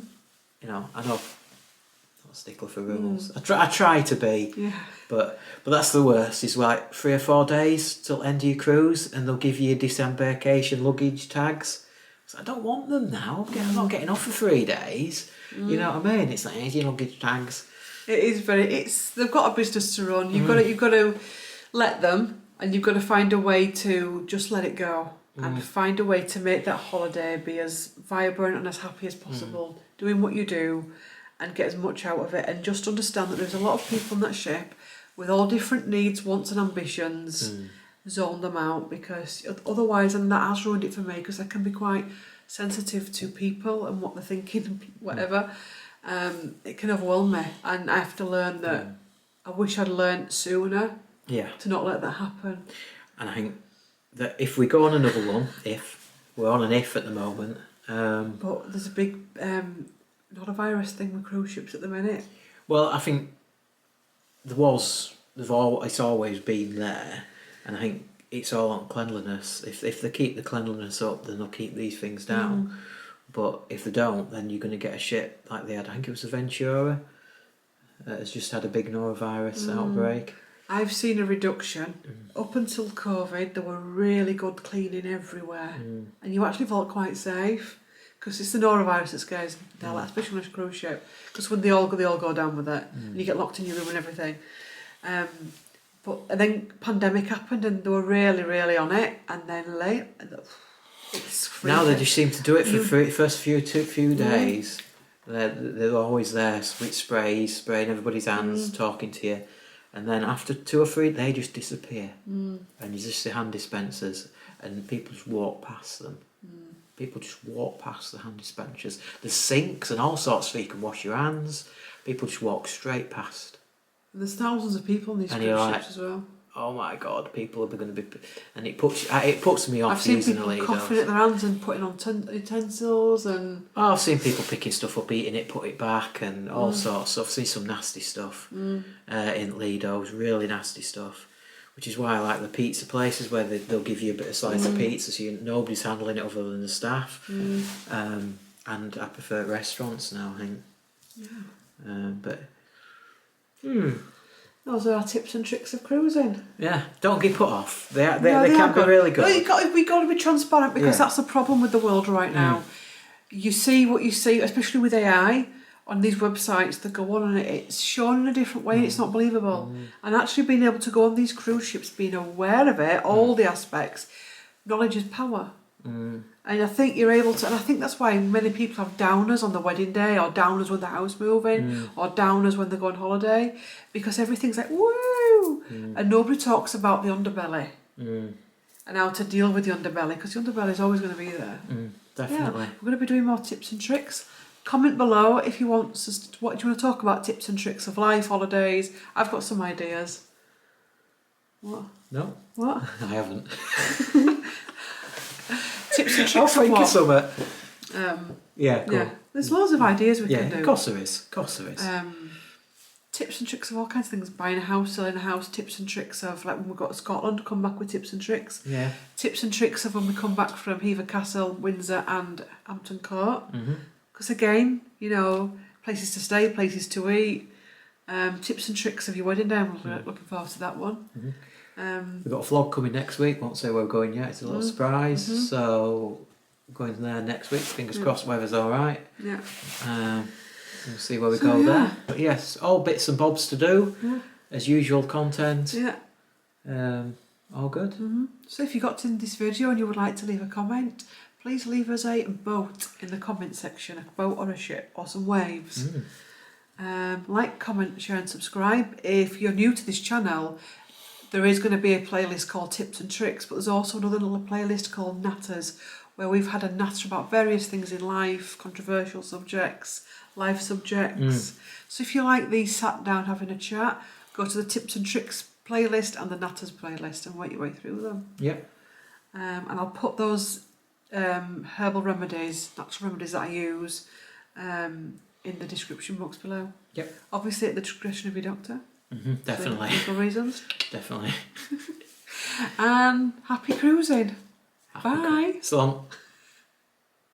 know, I know. I'm not a stickler for rules. I try to be. But that's the worst. It's like 3 or 4 days till end of your cruise, and they'll give you disembarkation luggage tags. So I don't want them now. I'm not getting off for 3 days. You know what I mean? It's like, here's your luggage tags. It is they've got a business to run. You've got to let them. And you've got to find a way to just let it go and find a way to make that holiday be as vibrant and as happy as possible, doing what you do and get as much out of it, and just understand that there's a lot of people on that ship with all different needs, wants and ambitions. Zone them out, because otherwise, and that has ruined it for me, because I can be quite sensitive to people and what they're thinking and whatever. It can overwhelm me, and I have to learn that I wish I'd learnt sooner Yeah. to not let that happen. And I think that if we go on another one, if we're on an if at the moment. But there's a big norovirus thing with cruise ships at the minute. Well, I think it's always been there, and I think it's all on cleanliness. If they keep the cleanliness up, then they'll keep these things down. But if they don't, then you're going to get a ship like they had. I think it was the Ventura. Has just had a big norovirus outbreak. I've seen a reduction. Up until COVID, there were really good cleaning everywhere, and you actually felt quite safe. Because it's the norovirus that scares the hell out, especially on a cruise ship. Because when they all go down with it, and you get locked in your room and everything. And then pandemic happened, and they were really, really on it. And then it's freaking. Now they just seem to do it for the first few days. They're always there with sprays, spraying everybody's hands, talking to you. And then after 2 or 3, they just disappear. And you just see hand dispensers, and people just walk past them. People just walk past the hand dispensers. There's sinks and all sorts so you can wash your hands. People just walk straight past. And there's thousands of people on these cruise ships as well. Oh my God, people are going to be... And it puts me off using I've seen people coughing at their hands and putting on utensils and... Oh, I've seen people picking stuff up, eating it, put it back and all sorts. I've seen some nasty stuff in Lido's, really nasty stuff. Which is why I like the pizza places where they'll give you a bit of slice of pizza so nobody's handling it other than the staff. And I prefer restaurants now, I think. Those are our tips and tricks of cruising. Yeah, don't get put off. They can be really good. Well, we've got to be transparent because that's the problem with the world right now. You see what you see, especially with AI. On these websites that go on and it's shown in a different way and it's not believable. And actually being able to go on these cruise ships, being aware of it, all the aspects, knowledge is power. And I think you're able to, and I think that's why many people have downers on the wedding day, or downers when the house moving, or downers when they go on holiday, because everything's like, woo! And nobody talks about the underbelly and how to deal with the underbelly, because the underbelly is always going to be there. Definitely. Yeah, we're going to be doing more tips and tricks. Comment below if you want what do you want to talk about, tips and tricks of life, holidays. I've got some ideas. What? No. What? I haven't. Tips and I'll tricks of think of what? something. Yeah, cool. There's loads of ideas we can do. Of course there is. Tips and tricks of all kinds of things. Buying a house, selling a house. Tips and tricks of like when we got to Scotland, come back with tips and tricks. Yeah. Tips and tricks of when we come back from Hever Castle, Windsor and Hampton Court. Because again, places to stay, places to eat. Tips and tricks of your wedding day. I'm looking forward to that one. We've got a vlog coming next week. Won't say where we're going yet. It's a little surprise. So we're going there next week. Fingers crossed weather's all right. Yeah. We'll see where we go there. But yes, all bits and bobs to do. As usual content. Yeah. All good. So if you got to this video and you would like to leave a comment, please leave us a boat in the comment section, a boat or a ship or some waves. Like, comment, share and subscribe. If you're new to this channel, there is going to be a playlist called Tips and Tricks, but there's also another little playlist called Natters, where we've had a natter about various things in life, controversial subjects, life subjects. So if you like these, sat down having a chat, go to the Tips and Tricks playlist and the Natters playlist and work your way through them. Yep. And I'll put those herbal remedies, natural remedies that I use in the description box below. Yep. Obviously at the discretion of your doctor. Definitely. For legal reasons. Definitely. And happy cruising. Bye. So long.